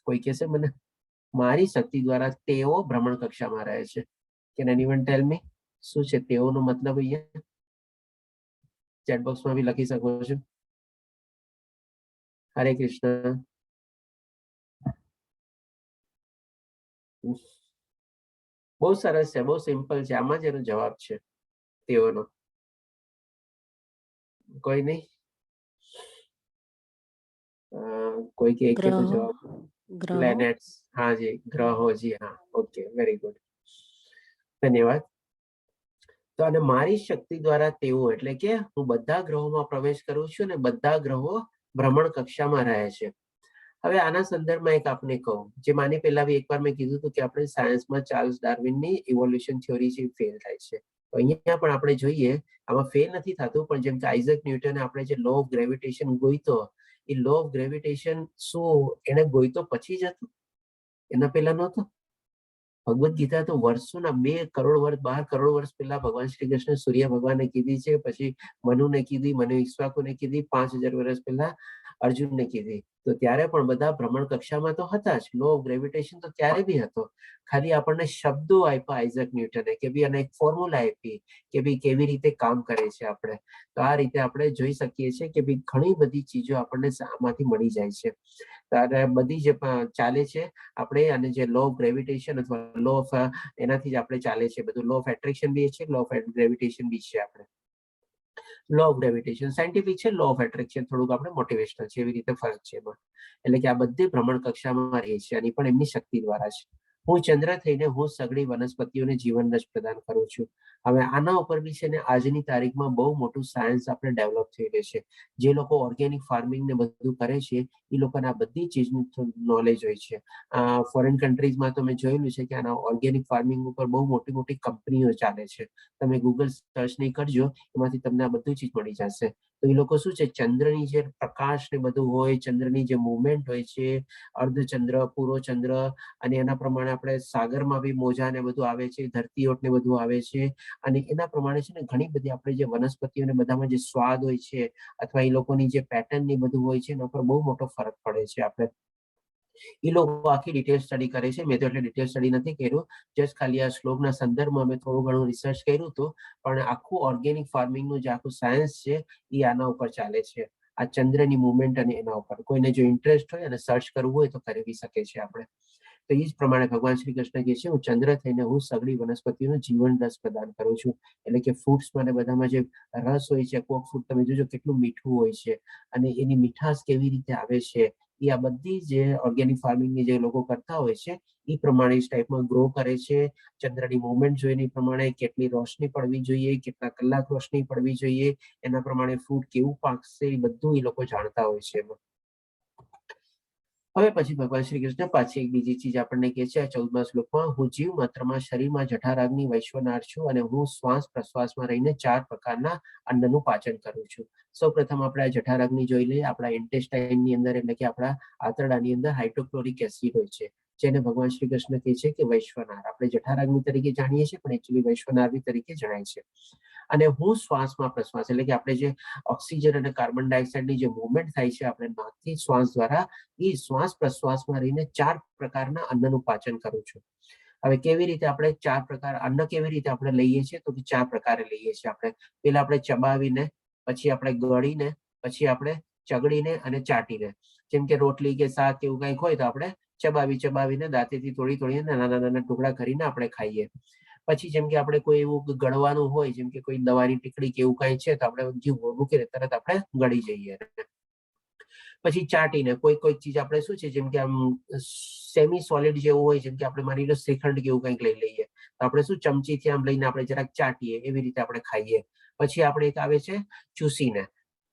કોઈ કહેશે મને? મારી શક્તિ દ્વારા તેઓ ભ્રમણ કક્ષામાં રહે છે. કેન એનીવન ટેલ મી શું છે તેઓનો મતલબ? અહીંયા ચેટ બોક્સમાં બી લખી શકો છો. હરે કૃષ્ણ. બહુ સરસ છે, બહુ સિમ્પલ છે. આમાં જ એનો જવાબ છે તેઓનો. કોઈ નહીં? કોઈ કે એક તો જવાબ પ્લેનેટ્સ. હા જી, ગ્રહો. જી હા, ઓકે, વેરી ગુડ, ધન્યવાદ. તો અને મારી શક્તિ દ્વારા તેઓ એટલે કે હું બધા ગ્રહોમાં પ્રવેશ કરું છું અને બધા ગ્રહો ભ્રમણ કક્ષામાં રહે છે. હવે આના સંદર્ભમાં એક આપને કહું જે માની પહેલા એકવાર મેં કીધું હતું કે આપણે સાયન્સમાં ચાર્લ્સ ડાર્વિનની ઇવોલ્યુશન થિયોરી છે ફેલ થાય છે. તો અહીંયા પણ આપણે જોઈએ આમાં ફેલ નથી થતું પણ જેમ કે આઇઝેક ન્યૂટને આપણે જે લો ઓફ ગ્રેવિટેશન ગોઈતો એ લો ઓફ ગ્રેવિટેશન શું એને ગોઈતો પછી જ હતું? એના પહેલા નહોતો? ભગવદ્ ગીતા તો વર્ષોના 2 કરોડ વર્ષ 12 કરોડ વર્ષ પહેલા ભગવાન શ્રી કૃષ્ણ સૂર્ય ભગવાને કીધી છે, પછી મનુને કીધી, મનુ ઈક્ષ્વાકુને કીધી, 5000 વર્ષ પહેલા અર્જુનને કીધી. તો ત્યારે પણ બધા ભ્રમણ કક્ષામાં તો હતા જ. લો ઓફ ગ્રેવિટેશન તો ત્યારે બી હતો. ખાલી આપણને શબ્દો આપ્યા આઇઝેક ન્યૂટને કે ભાઈ અને એક ફોર્મ્યુલા આપી કે ભાઈ કેવી રીતે કામ કરે છે આપણે. તો આ રીતે આપણે જોઈ શકીએ છીએ કે ભાઈ ઘણી બધી ચીજો આપણને આમાંથી મળી જાય છે. ત્યારે બધી જે ચાલે છે આપણે અને જે લો ઓફ ગ્રેવિટેશન અથવા લો ઓફ એનાથી જ આપણે ચાલે છે બધું. લો ઓફ એટ્રેક્શન બી છે, લો ઓફ ગ્રેવિટેશન બી છે. આપણે લો ઓફ ગ્રેવિટેશન સાયન્ટિફિક છે, લો ઓફ એટ્રેક્શન થોડુંક આપણે મોટિવેશનલ છે, એવી રીતે ફરક છે એમાં. એટલે કે આ બધી ભ્રમણ કક્ષામાં રહે છે અને પણ એમની શક્તિ દ્વારા છે. હું ચંદ્ર થઈને હું સગળી વનસ્પતિઓને જીવન રસ પ્રદાન કરું છું. હવે આના ઉપર બી છે ને આજની તારીખમાં બહુ મોટું સાયન્સ આપણે ડેવલપ થઈ રહ્યું છે. જે લોકો ઓર્ગેનિક ફાર્મિંગ ને બધું કરે છે એ લોકોને આ બધી ચીજનું નોલેજ હોય છે. ફોરેન કન્ટ્રીઝમાં તો મેં જોયેલું છે કે આના ઓર્ગેનિક ફાર્મિંગ ઉપર બહુ મોટી મોટી કંપનીઓ ચાલે છે. તમે ગૂગલ સર્ચ નહીં કરજો એમાંથી તમને આ બધું ચીજ મળી જશે. તો એ લોકો શું છે ચંદ્રની જે પ્રકાશ ને બધું હોય, ચંદ્રની જે મુવમેન્ટ હોય છે, અર્ધચંદ્ર, પૂરો ચંદ્ર અને એના પ્રમાણે આપણે સાગરમાં બી મોજા ને બધું આવે છે, ધરતીઓટ ને બધું આવે છે અને એના પ્રમાણે છે ને ઘણી બધી આપણે જે વનસ્પતિઓને બધામાં જે સ્વાદ હોય છે અથવા એ લોકોની જે પેટર્ન ની બધું હોય છે એના પર બહુ મોટો ફરક પડે છે. આપણે એ લોકો આખી ડિટેલ સ્ટડી કરે છે. મેં તો એટલે ડિટેલ સ્ટડી નથી કર્યું, જસ્ટ ખાલી આ શ્લોકના સંદર્ભમાં મેં થોડું ઘણું રિસર્ચ કર્યું હતું. પણ આખું ઓર્ગેનિક ફાર્મિંગનું જે આખું સાયન્સ છે એ આના ઉપર ચાલે છે, આ ચંદ્રની મુવમેન્ટ અને એના ઉપર. કોઈને જો ઇન્ટરેસ્ટ હોય અને સર્ચ કરવું હોય તો કરી શકે છે આપણે. તો એ જ પ્રમાણે ભગવાન શ્રી કૃષ્ણ કહે છે હું ચંદ્ર થઈને હું સગળી વનસ્પતિઓનું જીવન રસ પ્રદાન કરું છું. એટલે કે ફ્રૂટ્સમાં ને બધામાં જે રસ હોય છે, કોક ફ્રૂટ તમે જોજો કેટલું મીઠું હોય છે અને એની મીઠાશ કેવી રીતે આવે છે એ આ બધી જે ઓર્ગેનિક ફાર્મિંગની જે લોકો કરતા હોય છે એ પ્રમાણે એ ટાઈપમાં ગ્રો કરે છે. ચંદ્રની મુવમેન્ટ જોઈને એ પ્રમાણે કેટલી રોશની પડવી જોઈએ, કેટલા કલાક રોશની પડવી જોઈએ, એના પ્રમાણે ફ્રૂટ કેવું પાકશે એ બધું એ લોકો જાણતા હોય છે એમાં. હવે પછી ભગવાન શ્રી કૃષ્ણ પાછી એક બીજી ચીજ આપણને કહે છે 14મા શ્લોકમાં, હું જીવ માત્રમાં શરીરમાં જઠરાગ્નિ વૈશ્વનાર છું અને હું શ્વાસ પ્રશ્વાસમાં રહીને 4 પ્રકારના અન્નનું પાચન કરું છું. સૌપ્રથમ આપણે આ જઠરાગ્નિ જોઈ લઈએ. આપણા ઇન્ટેસ્ટાઇનની અંદર એટલે કે આપણા આંતરડાની અંદર હાઇડ્રોક્લોરિક એસિડ હોય છે જેને ભગવાન શ્રી કૃષ્ણ કહે છે કે વૈશ્વનાર. આપણે જઠરાગ્નિ તરીકે જાણીએ છીએ પણ એકચ્યુઅલી વૈશ્વનાર તરીકે જણાય છે. અને હું શ્વાસમાં પ્રશ્વાસ એટલે કે આપણે જે ઓક્સિજન અને કાર્બન ડાયોક્સાઇડની જે મુવમેન્ટ થાય છે આપણે નાકથી શ્વાસ દ્વારા, એ શ્વાસ પ્રશ્વાસમાં રહીને 4 પ્રકારના અન્નનું પાચન કરું છું. હવે કેવી રીતે આપણે 4 પ્રકાર અન્ન કેવી રીતે આપણે લઈએ છીએ તો કે 4 પ્રકારે લઈએ છીએ આપણે. પેલા આપણે ચબાવીને, પછી આપણે ગળીને, પછી આપણે ચગડીને અને ચાટીને. જેમ કે રોટલી કે શાક એવું કંઈક હોય તો આપણે ચબાવીને દાંતેથી થોડી નાના નાના ટુકડા કરીને આપણે ખાઈએ. પછી જેમ કે આપણે કોઈ એવું ગળવાનું હોય, જેમ કે કોઈ દવાની ટીકડી કે એવું કઈ છે, તો આપણે જીવ મૂકીને તરત આપણે ગળી જઈએ. પછી ચાટીને કોઈ ચીજ આપણે શું છે, જેમ કે આમ સેમી સોલિડ જેવું હોય, જેમ કે આપણે માની લો શ્રીખંડ કે એવું કંઈક લઈ લઈએ, તો આપણે શું ચમચીથી આમ લઈને આપણે જરાક ચાટીએ, એવી રીતે આપણે ખાઈએ. પછી આપણે એક આવે છે ચૂસીને,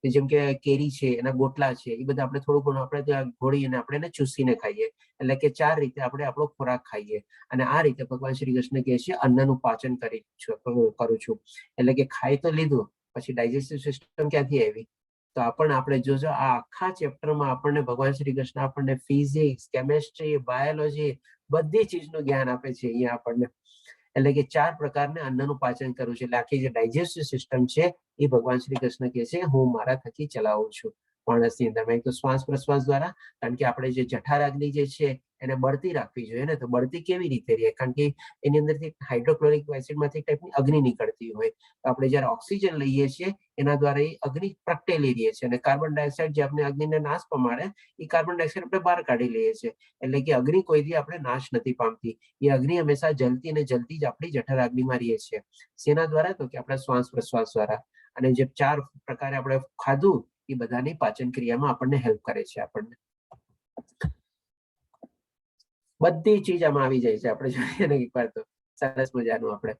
જેમ કે કેરી છે, એના ગોટલા છે, એ બધા આપણે થોડું ઘણું આપણે ત્યાં ઘોળીને આપણે એને ચૂસીને ખાઈએ. એટલે કે 4 રીતે આપણે આપણો ખોરાક ખાઈએ. અને આ રીતે ભગવાન શ્રી કૃષ્ણ કહે છે અન્નનું પાચન કરું છું. એટલે કે ખાઈ તો લીધું, પછી ડાયજેસ્ટિવ સિસ્ટમ ક્યાંથી આવી? તો આપણે જોજો આ આખા ચેપ્ટરમાં આપણને ભગવાન શ્રી કૃષ્ણ આપણને ફિઝિક્સ, કેમેસ્ટ્રી, બાયોલોજી બધી ચીજનું જ્ઞાન આપે છે અહીંયા આપણને. એટલે કે 4 પ્રકારને અન્નનું પાચન કરવું છે. એટલે આખી જે ડાયજેસ્ટિવ સિસ્ટમ છે એ ભગવાન શ્રી કૃષ્ણ કહે છે હું મારા થકી ચલાવું છું માણસની અંદર. એક તો શ્વાસ પ્રશ્વાસ દ્વારા, કારણ કે આપણે જે જઠરાગ્નિ જે છે એને બળતી રાખવી જોઈએ ને. તો બળતી કેવી રીતે રહે? કારણ કે એની અંદરથી હાઇડ્રોક્લોરિક એસિડમાંથી ટાઈપની અગ્નિ નીકળતી હોય. તો આપણે જ્યારે ઓક્સિજન લઈએ છીએ એના દ્વારા એ અગ્નિ પ્રગટેલી રહે છે, અને કાર્બન ડાયોક્સાઇડ જે આપણે અગ્નિને નાશ પામે એ કાર્બન ડાયોક્સાઇડ આપણે બહાર કાઢી લઈએ છીએ. એટલે કે અગ્નિ કોઈ દી આપણે નાશ નથી પામતી. એ અગ્નિ હંમેશા જલતી અને જલતી જ આપણી જઠરાગ્નિમાં રહીએ છીએ. શેના દ્વારા? તો કે આપણા શ્વાસ પ્રશ્વાસ દ્વારા. અને જે 4 પ્રકારે આપણે ખાધું એ બધાની પાચન ક્રિયામાં આપણને હેલ્પ કરે છે. આપણને બધી ચીજ આમાં આવી જાય છે. આપણે જોઈએ ને એકવાર તો સરસ મજાનું. આપણે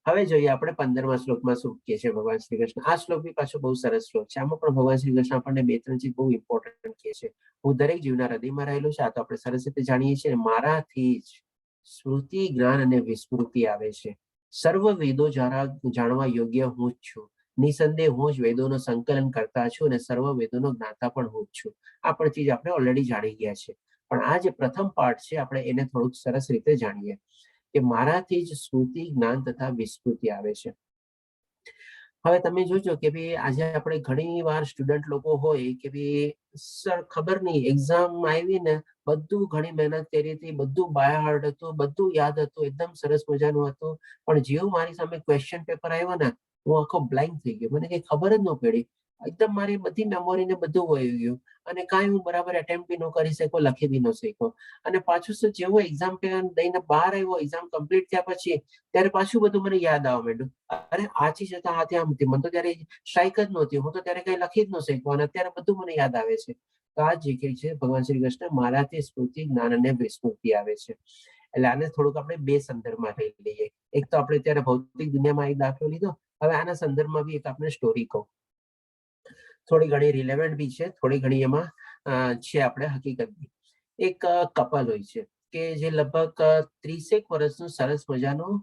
હવે જોઈએ આપણે 15મા શ્લોકમાં શું કહે છે ભગવાન શ્રી કૃષ્ણ. આ શ્લોક બી પાછો બહુ સરસ શ્લોક છે. આમાં પણ ભગવાન શ્રી કૃષ્ણ આપણને 2-3 ચીજ બહુ ઇમ્પોર્ટન્ટ કહે છે. હું દરેક જીવના હૃદયમાં રહેલું છે. આ તો આપણે સરસ રીતે જાણીએ છીએ. મારાથી જ સ્મૃતિ, જ્ઞાન અને વિસ્મૃતિ આવે છે. સર્વ વેદો જાણવા યોગ્ય હું જ છું. નિસંદેહ હું જ વેદોનો સંકલન કરતા છું અને સર્વ વેદોનો જ્ઞાતા પણ હું જ છું. આ પણ ચીજ આપણે ઓલરેડી જાણી ગયા છે. પણ આ જે પ્રથમ પાર્ટ છે આપણે એને થોડુંક સરસ રીતે જાણીએ કે મારાથી જ સ્મૃતિ, જ્ઞાન તથા વિસ્મૃતિ આવે છે. હવે તમે જોજો કે ભાઈ આજે આપણે ઘણી વાર સ્ટુડન્ટ લોકો હોય કે ભાઈ સર ખબર નહીં એક્ઝામ આવી ને બધું ઘણી મહેનત કરી હતી, બધું બાય હાર્ડ હતું, બધું યાદ હતું, એકદમ સરસ મજાનું હતું, પણ જેવું મારી સામે ક્વેશ્ચન પેપર આવ્યો ને હું આખો બ્લેન્ક થઈ ગયો. મને કઈ ખબર જ ન પડી. એકદમ મારી બધી મેમોરી ને બધું વહી ગયું અને કાંઈ હું બરાબર એટેમ્પ બી ન કરી શક્યો, લખી બી ન શક્યો. અને પાછું શું, જેવો એક્ઝામ દઈને બહાર આવ્યો, એક્ઝામ કમ્પ્લીટ થયા પછી ત્યારે પાછું બધું મને યાદ આવવા માંડ્યું. અરે આ ચીજ હતા, આ ત્યાં હતી, મને તો ત્યારે સ્ટ્રાઇક જ નહોતી, હું તો ત્યારે કઈ લખી જ ન શક્યો અને અત્યારે બધું મને યાદ આવે છે. તો આ જે કઈ છે ભગવાન શ્રી કૃષ્ણ મારાથી સ્મૃતિ, જ્ઞાન અને વિસ્મૃતિ આવે છે. એટલે આને થોડુંક આપણે 2 સંદર્ભમાં લઈ લઈએ. એક તો આપણે ત્યારે ભૌતિક દુનિયામાં એક દાખલો લીધો, હવે આના સંદર્ભમાં બી એક આપણે સ્ટોરી કહું. થોડી ઘણી રિલેવન્ટ બી છે, થોડી ઘણી એમાં છે આપણે હકીકતની. એક કપલ હોય છે કે જે લગભગ 30 વર્ષનું સરસ મજાનું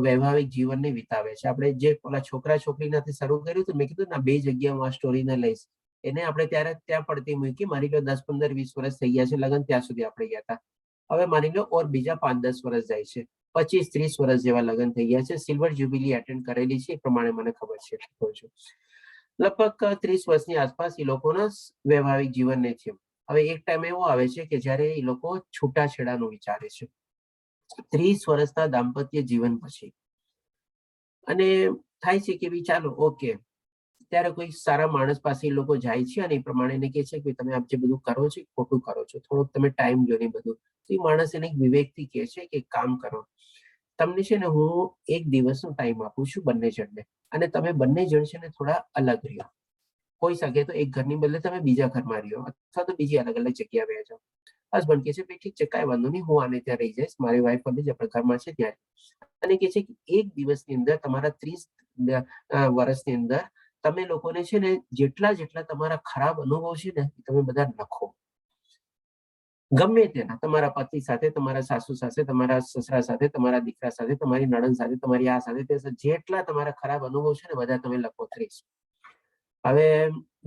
વૈવાહિક જીવનને વિતાવે છે. આપણે જે પેલા છોકરા છોકરીનાથી શરૂ કર્યું હતું, મેં કીધું ને 2 જગ્યાએ હું આ સ્ટોરીને લઈશ. એને આપણે ત્યારે ત્યાં પડતી મૂકી, માની લો 10, 15, 20 વર્ષ થઈ ગયા છે લગ્ન ત્યાં સુધી આપણે ગયા હતા. હવે માની લો ઓર બીજા 5-10 વર્ષ જાય છે, 25-30 વર્ષ જેવા લગ્ન થઈ ગયા છે. સિલ્વર જ્યુબિલી એટેન્ડ કરેલી છે એ પ્રમાણે મને ખબર છે. લગભગ 30 વર્ષની આસપાસ એ લોકોના વૈવાહિક જીવનને છે. હવે એક ટાઈમ એવો આવે છે કે જ્યારે એ લોકો છૂટાછેડાનું વિચારે છે 30 વર્ષના દાંપત્ય જીવન પછી. અને થાય છે કે ભાઈ ચાલો ઓકે, ત્યારે કોઈ સારા માણસ પાસે એ લોકો જાય છે અને એ પ્રમાણે એને કહે છે કે તમે આપ જે બધું કરો છો ખોટું કરો છો, થોડોક તમે ટાઈમ જો ને બધું. તો એ માણસ એને વિવેકથી કહે છે કે કામ કરો, તમને છે ને હું 1 દિવસનો ટાઈમ આપું છું બંને જણને, અને તમે બંને જણ છે ને થોડા અલગ રહ્યો. હોઈ શકે તો એક ઘરની બદલે તમે બીજા ઘરમાં રહ્યો અથવા તો બીજી અલગ અલગ જગ્યા બે જાઓ. હસબન્ડ કહે છે ભાઈ ઠીક છે, કાંઈ વાંધો નહીં, હું આને ત્યાં રહી જઈશ, મારી વાઈફ બધી જ આપણા ઘરમાં છે ત્યાં. અને કહે છે કે 1 દિવસની અંદર તમારા 30 વર્ષની અંદર તમે લોકોને છે ને જેટલા જેટલા તમારા ખરાબ અનુભવ છે ને તમે બધા લખો. ગમે તેના, તમારા પતિ સાથે, તમારા સાસુ સાથે, તમારા સસરા સાથે, તમારા દીકરા સાથે, તમારી નણંદ સાથે, તમારી આ સાથે, તે જેટલા તમારા ખરાબ અનુભવ છે ને બધા તમે લખો 30. હવે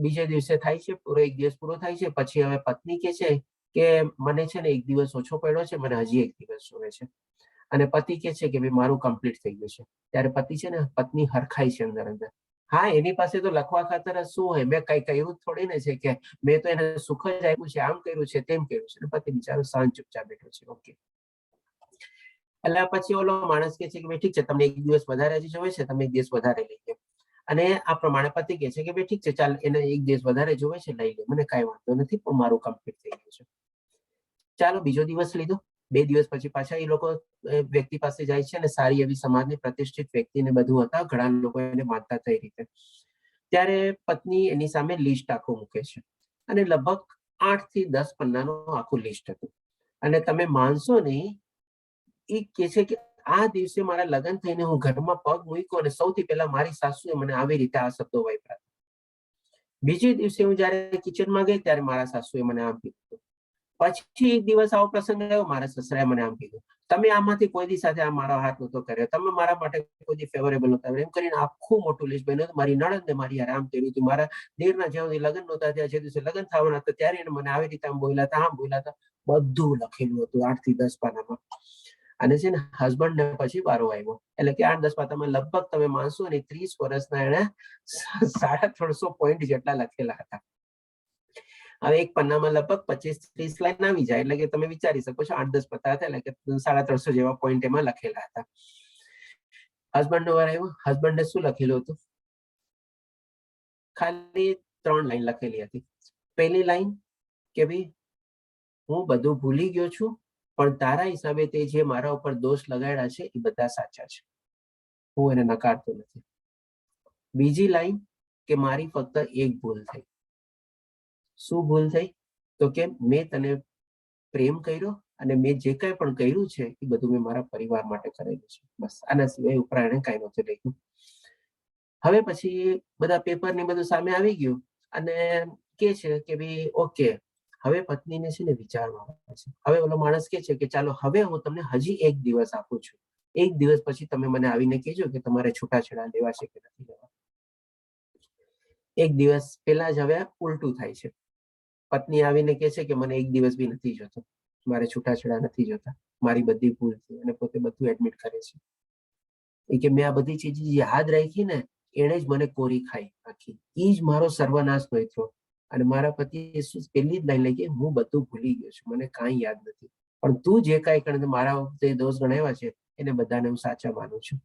બીજે દિવસે થાય છે, પૂરો 1 દિવસ પૂરો થાય છે, પછી હવે પત્ની કે છે કે મને છે ને 1 દિવસ ઓછો પડ્યો છે, મને હજી 1 દિવસ જોવે છે. અને પતિ કે છે કે ભાઈ મારું કમ્પ્લીટ થઈ ગયું છે. ત્યારે પતિ છે ને પત્ની હરખાય છે અંદર અંદર. હા, એની પાસે તો લખવા ખાતર શું હોય, મેં કઈ કહ્યું થોડી ને છે કે મેં તો એને સુખ જ આપ્યું છે, આમ કર્યું છે, તેમ કર્યું છે. પતિ બિચારો શાંત ચૂપચાપ બેઠો છે. ઓકે, એટલે પછી ઓલો માણસ કે છે કે ભાઈ ઠીક છે, તમને 1 દિવસ વધારે હજી જોવે છે, તમે 1 દિવસ વધારે લઈ લો. અને આ પ્રમાણે પતિ કહે છે કે ભાઈ ઠીક છે, ચાલ એને 1 દિવસ વધારે જોવે છે, લઈ લે, મને કાંઈ વાંધો નથી, પણ મારું કમ્પ્લીટ થઈ ગયું છે. ચાલો બીજો દિવસ લીધો, 2 દિવસ પછી પાછા એ લોકો વ્યક્તિ પાસે જાય છે અને સારી એવી સમાજની પ્રતિષ્ઠિત વ્યક્તિને બધું હતા, ઘણા લોકો એને માનતા થઈ રીતે. ત્યારે પત્ની એની સામે લિસ્ટ આખું મૂકે છે અને લગભગ 8 થી 10 પન્નાનું આખું લિસ્ટ હતું. અને તમે માનશો નહીં, એ કે છે કે આ દિવસે મારા લગ્ન થઈને હું ઘરમાં પગ મૂક્યો અને સૌથી પહેલા મારી સાસુએ મને આવી રીતે આ શબ્દો વાપર્યા. બીજે દિવસે હું જયારે કિચનમાં ગઈ ત્યારે મારા સાસુએ મને આમ કીધું. પછી એક દિવસ આવો પ્રસંગ આવ્યો, મારા સસરાએ મને આમ કીધું, તમે આમાંથી કોઈ દી સાથે આ મારો હાથ નહોતો કર્યો, તમે મારા માટે કોઈ દી ફેવરેબલ નહોતા, એમ કરીને આખું મોટું લિસ્ટ બન્યું. મારી નણંદને મારી યાર આમ કર્યું હતું, મારા દેરના જ્યાં સુધી લગ્ન નહોતા ત્યાં જે દિવસે લગ્ન થવાના હતા ત્યારે એને મને આવી રીતે આમ બોલ્યા હતા, આમ બોલ્યા હતા. બધું લખેલું હતું 8 થી 10 પાનામાં. અને છે ને હસબન્ડ ને પછી વારો આવ્યો, એટલે કે 8-10 પાનામાં લગભગ તમે માનશો ને 30 વર્ષના એને 350 પોઈન્ટ જેટલા લખેલા હતા. હવે એક પન્નામાં લગભગ 25-30 લાઈન આવી જાય, એટલે કે તમે વિચારી શકો છો 8-10 પત્તા હતા, એટલે કે 350 જેવા પોઈન્ટ એમાં લખેલા હતા. હસબન્ડ નો વાર આવ્યો. હસબન્ડે શું લખેલું હતું? ખાલી 3 લાઈન લખેલી હતી. પહેલી લાઈન કે ભાઈ હું બધું ભૂલી ગયો છું, પણ તારા હિસાબે તે જે મારા ઉપર દોષ લગાડ્યા છે એ બધા સાચા છે, હું એને નકારતો નથી. બીજી લાઈન કે મારી ફક્ત એક ભૂલ થઈ. શું ભૂલ થઈ? તો કે મેં તને પ્રેમ કર્યો અને મેં જે કાંઈ પણ કર્યું છે એ બધું મેં મારા પરિવાર માટે કરેલું છે, બસ. આના સિવાય ઉપરા એને કાંઈ નહોતું લખ્યું. હવે પછી બધા પેપર ને બધું સામે આવી ગયું અને કે છે કે ભાઈ ઓકે, હવે પત્નીને છે ને વિચારવા આવે છે. હવે ઓલો માણસ કે છે કે ચાલો હવે હું તમને હજી 1 દિવસ આપું છું, 1 દિવસ પછી તમે મને આવીને કહેજો કે તમારે છૂટાછેડા લેવા છે કે નથી લેવા. 1 દિવસ પહેલા જ હવે ઉલટું થાય છે. પત્ની આવીને કહે છે કે મને 1 દિવસ બી નથી જોતો, મારે છૂટાછેડા નથી જોતા, મારી બધી ભૂલ છે, અને પોતે બધું એડમિટ કરે છે. એ કે મેં આ બધી ચીજ યાદ રાખી ને એને જ મને કોરી ખાઈ આખી, એ જ મારો સર્વનાશ થયો. અને મારા પતિએ શું પહેલી જ લાઈન લખી, હું બધું ભૂલી ગયો છું, મને કાંઈ યાદ નથી, પણ તું જે કાંઈ કરીને મારા જે દોષ ગણાવ્યા છે એને બધાને હું સાચા માનું છું.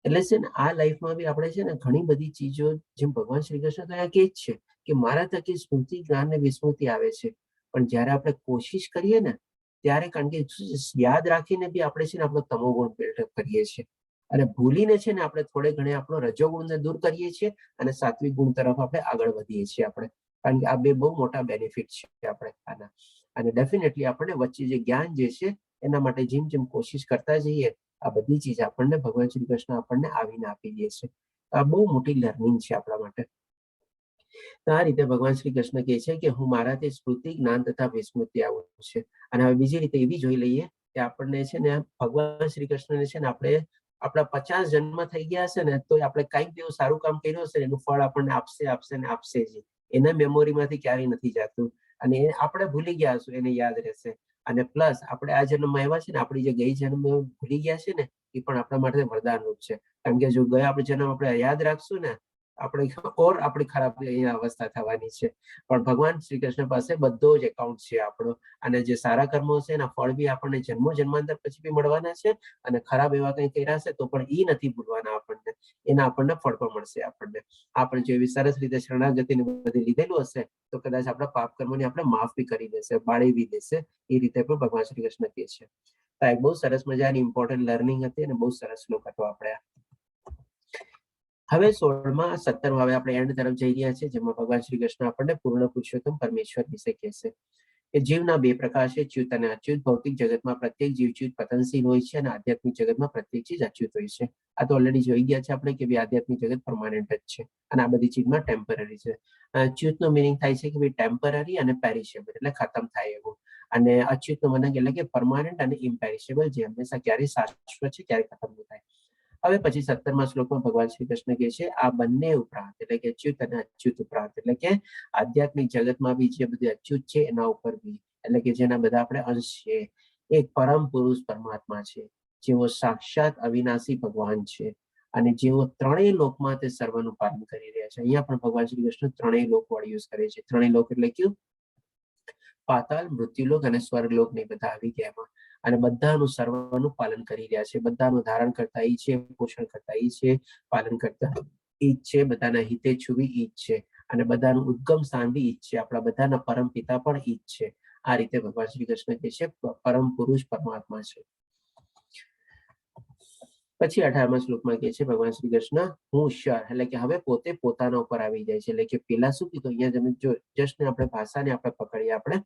એટલે છે ને આ લાઈફમાં બી આપણે છે ને ઘણી બધી ચીજો, જેમ ભગવાન શ્રી કૃષ્ણ તો અહીંયા કે જ છે કે મારા થકી સ્મૃતિ જ્ઞાન ને વિસ્મૃતિ આવે છે, પણ જયારે આપણે કોશિશ કરીએ ને ત્યારે, કારણ કે યાદ રાખીને બી આપણે છે ને આપણો તમોગુણ બિલ્ડઅપ કરીએ છીએ, અને ભૂલીને છે ને આપણે થોડે ઘણે આપણો રજોગુણને દૂર કરીએ છીએ અને સાત્વિક ગુણ તરફ આપણે આગળ વધીએ છીએ આપણે. કારણ કે આ બે બહુ મોટા બેનિફિટ છે આપણે આના. અને ડેફિનેટલી આપણને વચ્ચે જે જ્ઞાન જે છે એના માટે જેમ જેમ કોશિશ કરતા જઈએ, આ બધી ચીજ આપણને ભગવાન શ્રી કૃષ્ણ આપણને આવીને આપી દે છે. આ બહુ મોટી લર્નિંગ છે આપણા માટે. તો આ રીતે ભગવાન શ્રી કૃષ્ણ કહે છે કે હું મારાથી સ્મૃતિ જ્ઞાન તથા વિસ્મૃતિ આવું છે. અને હવે બીજી રીતે એવી જોઈ લઈએ કે આપણને છે ને ભગવાન શ્રી કૃષ્ણને છે ને આપણે આપણા 50 જન્મ થઈ ગયા હશે ને તો આપણે કંઈક એવું સારું કામ કર્યું હશે એનું ફળ આપણને આપશે આપશે ને આપશે જ. એના મેમોરીમાંથી ક્યારેય નથી જતું, અને આપણે ભૂલી ગયા હશું એને યાદ રહેશે. અને પ્લસ આપણે આ જન્મમાં આવ્યા છે ને, આપણી જે ગઈ જન્મ ભૂલી ગયા છે ને એ પણ આપણા માટે વરદાન રૂપ છે. કારણ કે જો ગયા આપણે જન્મ આપણે યાદ રાખશું ને આપણે ઓર આપણી ખરાબ અવસ્થા થવાની છે. પણ ભગવાન શ્રી કૃષ્ણ પાસે બધો જ એકાઉન્ટ છે આપણો, અને જે સારા કર્મો છે એના ફળ બી આપણને જન્મો જન્માંતર પછી બી મળવાના છે, અને ખરાબ એવા કંઈ કર્યા છે તો પણ એ નથી ભૂલવાના આપણને, એના આપણને ફળ પણ મળશે આપણને. આપણે જો એવી સરસ રીતે શરણાગતિને બધી લીધેલું હશે તો કદાચ આપણા પાપ કર્મોને આપણે માફ બી કરી દેશે, બાળી બી દેશે. એ રીતે પણ ભગવાન શ્રી કૃષ્ણ કહે છે. તો એક બહુ સરસ મજાની ઇમ્પોર્ટન્ટ લર્નિંગ હતી અને બહુ સરસ શ્લોક હતો આપણે. હવે 16માં 17માં હવે આપણે એન્ડ તરફ જઈ રહ્યા છીએ, જેમાં ભગવાન શ્રી કૃષ્ણ આપણને પૂર્ણ પુરુષોત્તમ પરમેશ્વર વિશે કહેશે કે જીવના 2 પ્રકાર છે, ચ્યુત અને અચ્યુત. ભૌતિક જગતમાં પ્રત્યેક જીવ ચ્યુત પતનશીલ હોય છે અને આધ્યાત્મિક જગતમાં પ્રત્યેક ચીજ અચ્યુત હોય છે. આ તો ઓલરેડી જોઈ ગયા છે આપણે કે આધ્યાત્મિક જગત પરમાનન્ટ જ છે અને આ બધી ચીજમાં ટેમ્પરરી છે. ચ્યુતનો મિનિંગ થાય છે કે ભાઈ ટેમ્પરરી અને પેરિશેબલ, એટલે ખતમ થાય એવું. અને અચ્યુતનો મતલબ એટલે કે પરમાનન્ટ અને ઇમ્પેરિશેબલ, જે હંમેશા ક્યારે શાશ્વત છે, ક્યારે ખતમ ન થાય. હવે પછી 17મા શ્લોકમાં ભગવાન શ્રી કૃષ્ણ કહે છે આ બંને ઉપરાંત, એટલે કે ચ્યુત અને અચ્યુત ઉપરાંત, એટલે કે આધ્યાત્મિક જગતમાં બી જે બધું અચ્યુત છે એના ઉપર બી, એટલે કે જેના બધા આપણે અંશ છે, એક પરમ પુરુષ પરમાત્મા છે, જેઓ સાક્ષાત અવિનાશી ભગવાન છે, અને જેઓ ત્રણેય લોકમાં તે સર્વનું પાલન કરી રહ્યા છે. અહીંયા પણ ભગવાન શ્રી કૃષ્ણ ત્રણેય લોક વર્ડ યુઝ કરે છે. ત્રણેય લોક એટલે કયું? પાતાળ, મૃત્યુલોક અને સ્વર્ગલોક ને બધા આવી ગયા એમાં. અને બધાનું સર્વનું પાલન કરી રહ્યા છે, બધાનું ધારણ કરતા ઈ છે, પોષણ કરતા ઈ છે, પાલન કરતા ઈ જ છે, બધાના હિતે છુવી ઈ જ છે, અને બધાનું ઉદ્ગમ સ્થાન બી ઈ જ છે. આપણા બધાના પરમ પિતા પણ ઈ જ છે. આ રીતે ભગવાન શ્રી કૃષ્ણ કહે છે પરમ પુરુષ પરમાત્મા છે. પછી 18મા શ્લોકમાં કહે છે ભગવાન શ્રી કૃષ્ણ હું ઈશ્વર, એટલે કે હવે પોતે પોતાના ઉપર આવી જાય છે. એટલે કે પેલા શું કીધું, અહીંયા તમે જો જસ્ટ આપણે ભાષાને આપણે પકડીએ, આપણે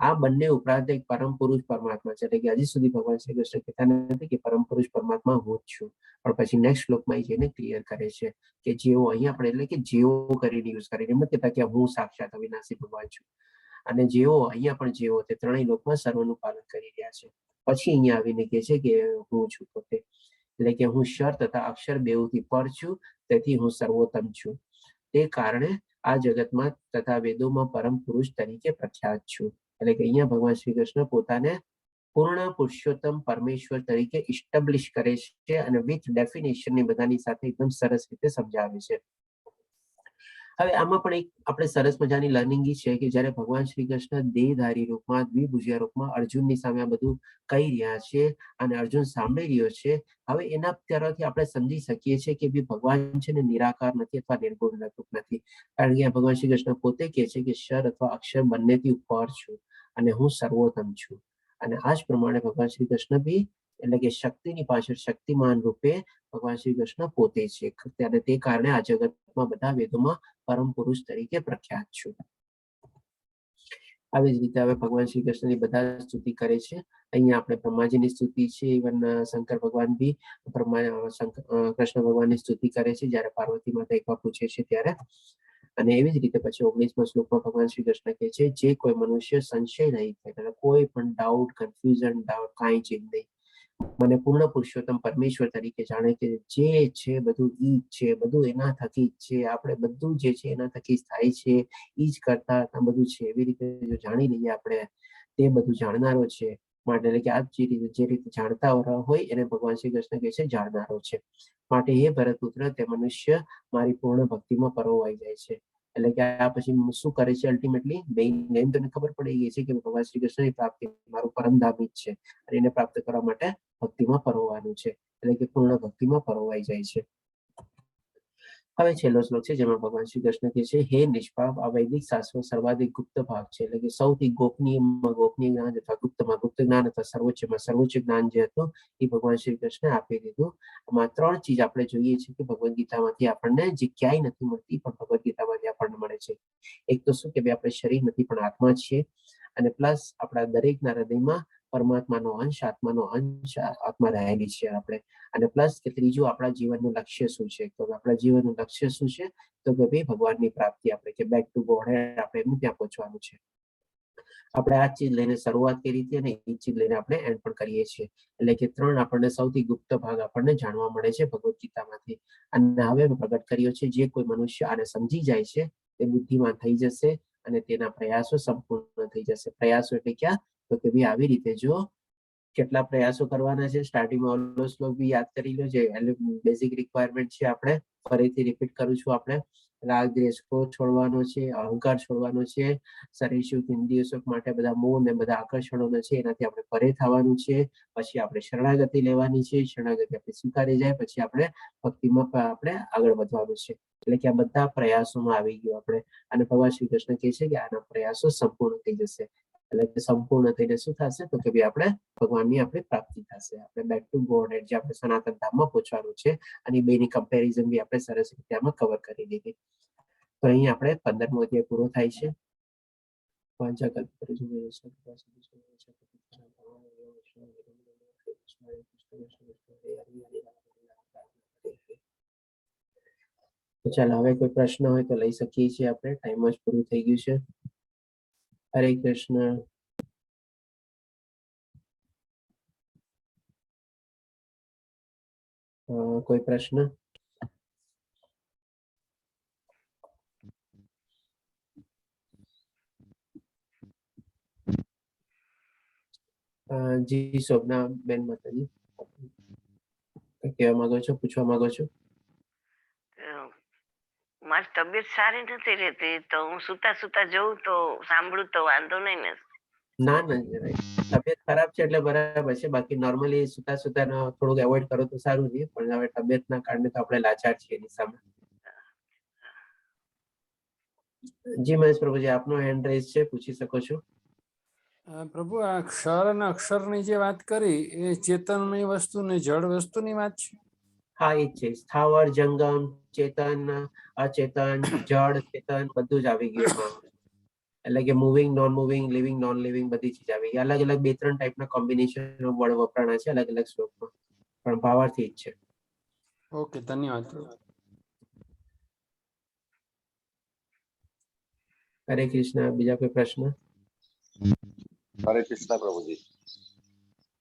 આ બંને ઉપરાંત એક પરમ પુરુષ પરમાત્મા છે. એટલે કે હજી સુધી ભગવાન શ્રી કૃષ્ણ કહેતા નથી કે પરમ પુરુષ પરમાત્મા હું જ છું, પણ પછી નેક્સ્ટ શ્લોકમાં જઈને ક્લિયર કરે છે કે જેવો અહીંયા આપણે એટલે કે જેવો કરીને યુઝ કરીને એમ કહેતા કે હું સાક્ષાત અવિનાશી ભગવાન છું, અને જેવો અહીંયા પણ જેવો તે ત્રણેય લોકમાં સર્વનું પાલન કરી રહ્યા છે. પછી અહીંયા આવીને કહે છે કે હું છું પોતે, એટલે કે હું ક્ષર તથા અક્ષર બેઉથી પર છું, તેથી હું સર્વોત્તમ છું. તે કારણે આ જગતમાં તથા વેદોમાં પરમ પુરુષ તરીકે પ્રખ્યાત છું. એટલે કે અહીંયા ભગવાન શ્રી કૃષ્ણ પોતાને પૂર્ણ પુરુષોત્તમ પરમેશ્વર તરીકે ઇસ્ટાબ્લિશ કરે છે અને વિથ ડેફિનેશન ની બધાની સાથે એકદમ સરસ રીતે સમજાવે છે. હવે આમાં પણ એક આપણે સરસ મજાની લર્નિંગ છે કે જ્યારે ભગવાન શ્રી કૃષ્ણ દેહધારી રૂપમાં દ્વિભુજિયા રૂપમાં અર્જુનની સામે આ બધું કહી રહ્યા છે અને અર્જુન સાંભળી રહ્યો છે, હવે એના તરફથી આપણે સમજી શકીએ છીએ કે ભગવાન છે ને નિરાકાર નથી અથવા નિર્ગુણ નથી, કારણ કે ભગવાન શ્રી કૃષ્ણ પોતે કહે છે કે ક્ષર અથવા અક્ષર બંનેથી ઉપર છું અને હું સર્વોત્તમ છું. અને આ જ પ્રમાણે ભગવાન શ્રી કૃષ્ણ બી એટલે કે શક્તિની પાછળ શક્તિમાન રૂપે ભગવાન શ્રી કૃષ્ણ પોતે છે, અને તે કારણે આ જગતમાં બધા વેદોમાં પરમ પુરુષ તરીકે પ્રખ્યાત છું. આવી જ રીતે હવે ભગવાન શ્રી કૃષ્ણની બધા સ્તુતિ કરે છે. અહીંયા આપણે બ્રહ્માજીની સ્તુતિ છે, ઇવન શંકર ભગવાન બી કૃષ્ણ ભગવાનની સ્તુતિ કરે છે જ્યારે પાર્વતી માતા એકવાર પૂછે છે ત્યારે. અને એવી જ રીતે પછી 19મા શ્લોકમાં ભગવાન શ્રી કૃષ્ણ કહે છે જે કોઈ મનુષ્ય સંશય નહીં થાય, કોઈ પણ ડાઉટ કન્ફ્યુઝન કાંઈ ચીજ નહીં, મને પૂર્ણ પુરુષોત્તમ પરમેશ્વર તરીકે જાણે કે જે છે બધું ઈ છે, બધું એના થકી જ છે, આપણે બધું જે છે એના થકી જ થાય છે, ઈ જ કરતા બધું છે, એવી રીતે જો જાણી લઈએ આપણે, તે બધું જાણનારો છે. માટે એટલે કે આ જે રીતે જાણતા હોય એને ભગવાન શ્રી કૃષ્ણ કહે છે જાણનારો છે. માટે હે ભરતપુત્ર, તે મનુષ્ય મારી પૂર્ણ ભક્તિમાં પરોવાઈ જાય છે. એટલે કે આ પછી શું કરે છે અલ્ટિમેટલી બેન તને ખબર પડી ગઈ છે કે ભગવાન શ્રી કૃષ્ણની પ્રાપ્તિ મારું પરમધામ જ છે અને એને પ્રાપ્ત કરવા માટે ભક્તિમાં પરોવાનું છે, એટલે કે પૂર્ણ ભક્તિમાં પરોવાઈ જાય છે. હવે છેલ્લો શ્લોક છે જેમાં ભગવાન શ્રી કૃષ્ણ કહે છે હે નિષ્પાપ, આ વૈદિક શાસ્ત્રો સર્વાધિક ગુપ્ત ભાગ છે, એટલે કે સૌથી ગોપનીયમાં ગોપનીય જ્ઞાન અથવા ગુપ્તમાં ગુપ્ત જ્ઞાન અથવા સર્વોચ્ચમાં સર્વોચ્ચ જ્ઞાન જે હતું એ ભગવાન શ્રી કૃષ્ણે આપી દીધું. આમાં 3 ચીજ આપણે જોઈએ છીએ કે ભગવદ્ ગીતામાંથી આપણને જે ક્યાંય નથી મળતી પણ ભગવદ્ ગીતામાંથી આપણને મળે છે. એક તો શું કે આપણે શરીર નથી પણ આત્મા છીએ, અને પ્લસ આપણા દરેકના હૃદયમાં પરમાત્માનો અંશ આત્મા રહેલી છે આપણે, અને પ્લસ કે ત્રીજું આપણા જીવનનું લક્ષ્ય શું છે, તો આપણા જીવનનું લક્ષ્ય શું છે તો કે ભાઈ ભગવાનની પ્રાપ્તિ, આપણે કે બેક ટુ ગોડ, આપણે એમને ત્યાં પહોંચવાનું છે. આપણે આ ચીજ લઈને શરૂઆત કરી હતી અને એ ચીજ લઈને આપણે એન્ડ પણ કરીએ છીએ. એટલે કે 3 આપણને સૌથી ગુપ્ત ભાગ આપણને જાણવા મળે છે ભગવદ્ ગીતામાંથી. અને હવે પ્રગટ કર્યો છે જે કોઈ મનુષ્ય આને સમજી જાય છે તે બુદ્ધિમાન થઈ જશે અને તેના પ્રયાસો સંપૂર્ણ થઈ જશે. પ્રયાસો એટલે ક્યાં, તો કે ભાઈ આવી રીતે જો કેટલા પ્રયાસો કરવાના છે, સ્ટાર્ટિંગમાં ઓલો શ્લોક બી યાદ કરી લો, જે બેઝિક રિક્વાયરમેન્ટ છે આપણે ફરીથી રિપીટ કરું છું, આપણે રાગ દ્વેષ ક્રોધ છોડવાનો છે, અહંકાર છોડવાનો છે, શરીર સુખ ઇન્દ્રિય સુખ માટે બધા મોહ ને બધા આકર્ષણો છે એનાથી આપણે પરે થવાનું છે. પછી આપણે શરણાગતિ લેવાની છે, શરણાગતિ આપણે સ્વીકારી જાય પછી આપણે ભક્તિમાં આપણે આગળ વધવાનું છે. એટલે કે આ બધા પ્રયાસોમાં આવી ગયું આપણે, અને ભગવાન શ્રી કૃષ્ણ કહે છે કે આના પ્રયાસો સંપૂર્ણ થઈ જશે. એટલે કે સંપૂર્ણ થઈને શું થશે તો કે ભાઈ આપણે ભગવાનની આપણી પ્રાપ્તિ થશે, આપણે બેક ટુ ગોડ જે આપણે સનાતન ધામમાં પહોંચવાનું છે. અને બેની કમ્પેરિઝન બી આપણે સરસ રીતે આમાં કવર કરી દીધી. તો અહીં આપણે 15મો અધ્યાય પૂરો થાય છે. ચાલો હવે કોઈ પ્રશ્ન હોય તો લઈ શકીએ છીએ આપણે, ટાઈમ જ પૂરું થઈ ગયું છે. હરે કૃષ્ણ. કોઈ પ્રશ્ન? જી શોભના બેન માતાજી, કહેવા માંગો છો, પૂછવા માંગો છો? મારી તબિયત સારી નથી રહેતી તો હું સુતા સુતા જઉં તો સાંભળું તો વાંધો નહીં ને? ના તબિયત ખરાબ છે એટલે બરાબર છે, બાકી નોર્મલી સુતા સુતા થોડુંક એવોઇડ કરો તો સારું છે, પણ હવે તબિયતના કારણે તો આપણે લાચાર છીએ એની સામે. જી મહેશ પ્રભુજી, આપનો હેન્ડ રેઝ છે, પૂછી શકો છો. પ્રભુ આ ક્ષર અને અક્ષરની જે વાત કરી એ ચેતનની વસ્તુ ને જળ વસ્તુની વાત છે. હા એ જ છે. સ્થાવર જંગમ ચેતન અચેતન જળ ચેતન બધું જ આવી ગયું એમાં. એટલે કે moving non moving living non living બધી ચીજ આવી ગઈ. અલગ અલગ 2-3 ટાઈપના કોમ્બિનેશન વર્ડ વપરાણા છે અલગ અલગ શ્લોકમાં, પણ ભાવાર્થી જ છે. ઓકે, ધન્યવાદ પ્રભુ. હરે કૃષ્ણ. બીજા કોઈ પ્રશ્ન? હરે કૃષ્ણ પ્રભુજી.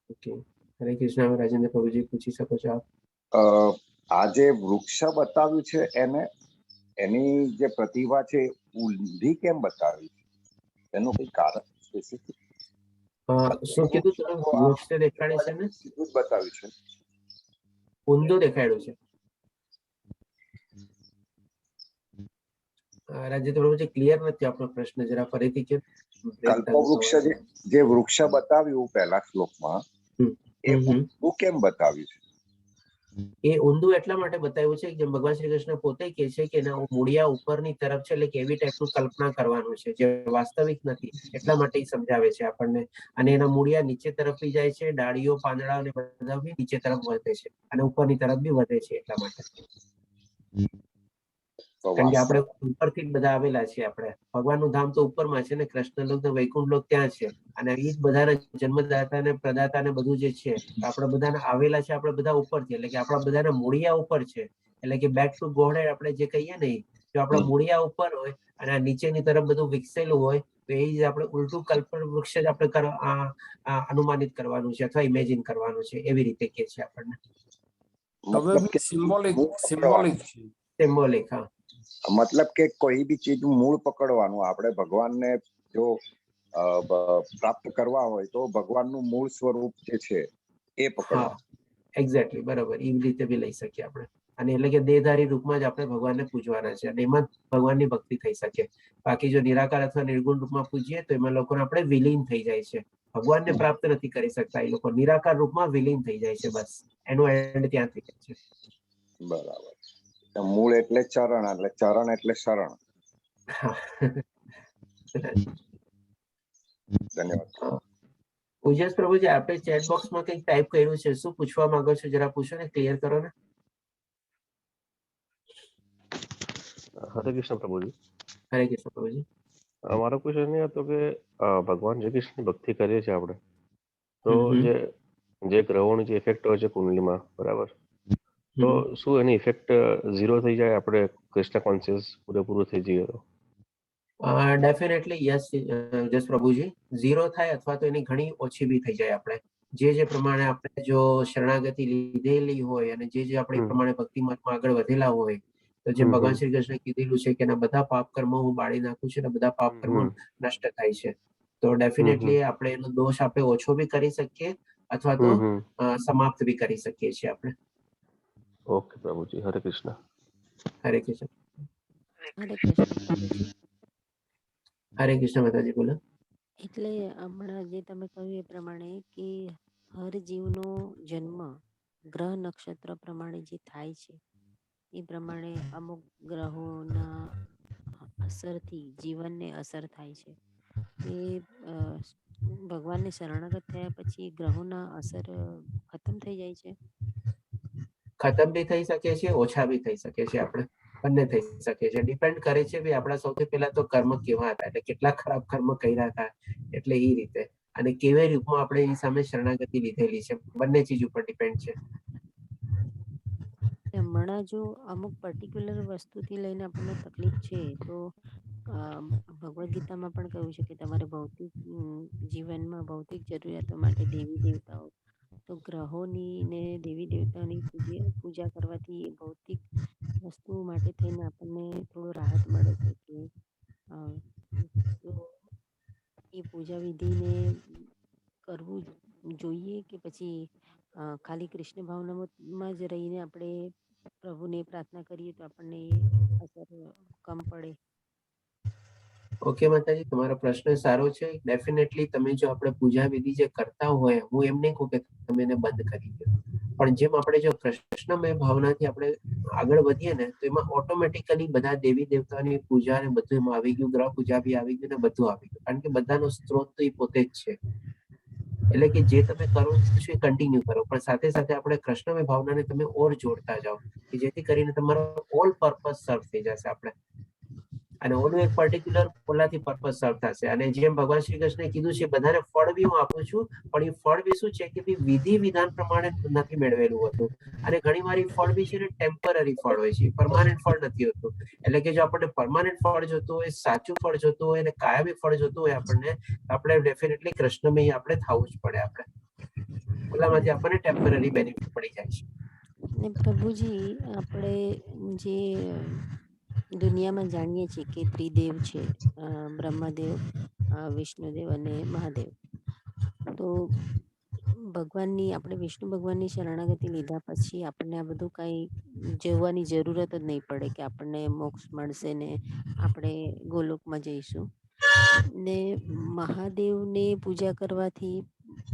ઓકે, હરે કૃષ્ણ. રાજેન્દ્ર પ્રભુજી પૂછી શકો છો આપ. આ જે વૃક્ષ બતાવ્યું છે એની જે પ્રતિભા છે ઊંધી કેમ બતાવી છે? એનું કઈ કારણ સ્પેસિફિક? શું કીધું તમે? વૃક્ષ દેખાડે છે ને સીધું જ બતાવ્યું છે, ઊંધું દેખાડ્યું છે. રાજેન્દ્ર પ્રભુજી ક્લિયર નથી આપણો પ્રશ્ન, જરા ફરીથી કે. કલ્પવૃક્ષ જે વૃક્ષ બતાવ્યું પહેલા શ્લોકમાં એ ઊંધું કેમ બતાવ્યું છે? એ ઊંધું એટલા માટે બતાવ્યું છે કે ભગવાન શ્રી કૃષ્ણ પોતે કહે છે કે એના મૂળિયા ઉપરની તરફ છે, એટલે કે એવી ટાઈપનું કલ્પના કરવાનું છે જે વાસ્તવિક નથી, એટલા માટે સમજાવે છે આપણને. અને એના મૂળિયા નીચે તરફ બી જાય છે, ડાળીઓ પાંદડા અને બધા બી નીચે તરફ વધે છે અને ઉપરની તરફ બી વધે છે, એટલા માટે. કારણ કે આપણે ઉપરથી જ બધા આવેલા છીએ. આપણે ભગવાનનું ધામ તો ઉપરમાં છે ને, કૃષ્ણ લોક વૈકુંઠ લોક ત્યાં છે, અને એ જ બધાના જન્મદાતા ને પ્રદાતા ને બધું જે છે આપણે બધાના આવેલા છે, આપણે બધા ઉપરથી, એટલે કે આપણા બધાના મૂળિયા ઉપર છે. એટલે કે બેક ટુ ગોડ આપણે જે કહીએ ને, જો આપણા મૂળિયા ઉપર હોય અને આ નીચેની તરફ બધું વિકસેલું હોય તો એ જ આપણે ઉલટું કલ્પના વૃક્ષ જ આપણે અનુમાનિત કરવાનું છે અથવા ઇમેજિન કરવાનું છે, એવી રીતે કે છે આપણને. મતલબ કે સિમ્બોલિક છે. સિમ્બોલિક, હા. મતલબ કે કોઈ બી ચીજ મૂળ પકડવાનું. આપણે ભગવાનને જો પ્રાપ્ત કરવા હોય તો ભગવાનનું મૂળ સ્વરૂપ જે છે એ પકડવાનું. એક્ઝેક્ટલી, બરાબર. એ રીતે બી લઈ શકીએ આપણે. અને એટલે કે દેહધારી રૂપમાં જ આપણે ભગવાનને પૂજવાના છે અને એમાં ભગવાનની ભક્તિ થઈ શકે. બાકી જો નિરાકાર અથવા નિર્ગુણ રૂપમાં પૂજીએ તો એમાં લોકોને આપણે વિલીન થઈ જાય છે. ભગવાનને પ્રાપ્ત નથી કરી શકતા એ લોકો, નિરાકાર રૂપમાં વિલીન થઈ જાય છે. બસ એનું એન્ડ ત્યાં થઈ જાય છે. બરાબર. મૂળ એટલે ચરણ, એટલે ચરણ એટલે શરણ. ધન્યવાદ. પૂજ્ય પ્રભુજી, આપણે ચેટ બોક્સમાં કંઈક ટાઈપ કર્યું છે, શું પૂછવા માંગો છો? જરા પૂછો ને, ક્લિયર કરો ને. હરે કૃષ્ણ પ્રભુજી. હરે કૃષ્ણ પ્રભુજી. મારો ક્વેશ્ચન એ હતો કે ભગવાન શ્રી કૃષ્ણની ભક્તિ કરીએ છીએ આપણે, તો જે ગ્રહોની જે ઇફેક્ટ હોય છે કુંડલીમાં, બરાબર, તો શું એની ઇફેક્ટ 0 થઈ જાય આપણે કૃષ્ણ કોન્શિયસ પૂરેપૂરું થઈ જઈએ તો? ડેફિનેટલી યસ જસ પ્રભુજી. 0 થાય અથવા તો એની ઘણી ઓછી બી થઈ જાય. આપણે જે પ્રમાણે આપણે જો શરણાગતિ લીધેલી હોય અને જે આપણે પ્રમાણે ભક્તિ માર્ગમાં આગળ વધેલા હોય, તો જેમ ભગવાન શ્રી કૃષ્ણ કીધેલું છે કે એના બધા પાપ કર્મો હું બાળી નાખું છું અને બધા પાપ કર્મો નષ્ટ થાય છે, તો ડેફિનેટલી આપણે એનો દોષ આપણે ઓછો બી કરી શકીએ અથવા તો સમાપ્ત બી કરી શકીએ છીએ આપણે. ઓકે પ્રભુજી, હરે કૃષ્ણ. હરે કૃષ્ણ. હરે કૃષ્ણ પ્રભુજી. હરે કૃષ્ણ માતાજી, બોલો. એટલે હમણાં જે તમે કહ્યું એ પ્રમાણે કે હર જીવનો જન્મ ગ્રહ નક્ષત્ર પ્રમાણે જે થાય છે એ પ્રમાણે અમુક ગ્રહોના અસરથી જીવનને અસર થાય છે. એ ભગવાનને શરણાગત થયા પછી ગ્રહોના અસર ખતમ થઈ જાય છે. ખતમ બી થઈ શકે છે, ઓછા બી થઈ શકે છે. આપણે બંને થઈ શકે છે. ડિપેન્ડ કરે છે બી આપણા સૌથી પહેલા તો કર્મ કેવા હતા, એટલે કેટલા ખરાબ કર્મ કર્યા હતા, એટલે એ રીતે, અને કેવી રૂપમાં આપણે એની સામે શરણાગતિ લીધેલી છે, બંને ચીજ ઉપર ડિપેન્ડ છે. હમણાં જો અમુક પર્ટિક્યુલર વસ્તુથી લઈને આપણને તકલીફ છે તો ભગવદ્ ગીતામાં પણ કહ્યું છે કે તમારે ભૌતિક જીવનમાં ભૌતિક જરૂરિયાતો માટે દેવી દેવતાઓ, તો ગ્રહોની ને દેવી દેવતાઓની પૂજા કરવાથી ભૌતિક વસ્તુઓ માટે થઈને આપણને થોડો રાહત મળે છે કે તો એ પૂજા વિધિને કરવું જોઈએ કે પછી ખાલી કૃષ્ણ ભાવનામાં જ રહીને આપણે પ્રભુને પ્રાર્થના કરીએ તો આપણને અસર કમ પડે? ઓકે માતાજી, તમારો પ્રશ્ન સારો છે. ડેફિનેટલી તમે જો આપણે પૂજા વિધિ જે કરતા હોય, હું એમ નહીં કહું કે તમે એને બંધ કરી દો, પણ જેમ આપણે જો કૃષ્ણમય ભાવનાથી આપણે આગળ વધીએ ને તો એમાં ઓટોમેટિકલી બધા દેવી દેવતાની પૂજા ને બધું એમાં આવી ગયું, ગ્રહ પૂજા બી આવી ગયું ને બધું આવી ગયું, કારણ કે બધાનો સ્ત્રોત તો એ પોતે જ છે. એટલે કે જે તમે કરો છો એ કન્ટિન્યુ કરો, પણ સાથે સાથે આપણે કૃષ્ણમય ભાવનાને તમે ઓર જોડતા જાઓ કે જેથી કરીને તમારો ઓલ પર્પઝ સર્વ થઈ જશે આપણે, અને ઓલું એક પર્ટિક્યુલર ઓલાથી પર્પઝ સર્વ થશે. અને જેમ ભગવાન શ્રી કૃષ્ણે કીધું છે બધાને ફળ બી હું આપું છું, પણ એ ફળ બી શું છે કે વિધિ વિધાન પ્રમાણે નથી મેળવેલું હોતું, અને ઘણી વાર ફળ બી છે ને ટેમ્પરરી ફળ હોય છે, પરમાનન્ટ ફળ નથી હોતું. એટલે કે જો આપણને પરમાનન્ટ ફળ જોતું હોય, સાચું ફળ જોતું હોય અને કાયમી ફળ જોતું હોય આપણને, આપણે ડેફિનેટલી કૃષ્ણમય આપણે થવું જ પડે. આપણે ઓલામાંથી આપણને ટેમ્પરરી બેનિફિટ મળી જાય છે. ને પ્રભુજી, આપણે જે દુનિયામાં જાણીએ છીએ કે ત્રિદેવ છે, બ્રહ્મદેવ, વિષ્ણુદેવ અને મહાદેવ. તો ભગવાનની, આપણે વિષ્ણુ ભગવાનની શરણાગતિ લીધા પછી આપણને આ બધું કાંઈ જોવાની જરૂરત જ નહીં પડે કે આપણને મોક્ષ મળશે ને આપણે ગોલોકમાં જઈશું. ને મહાદેવને પૂજા કરવાથી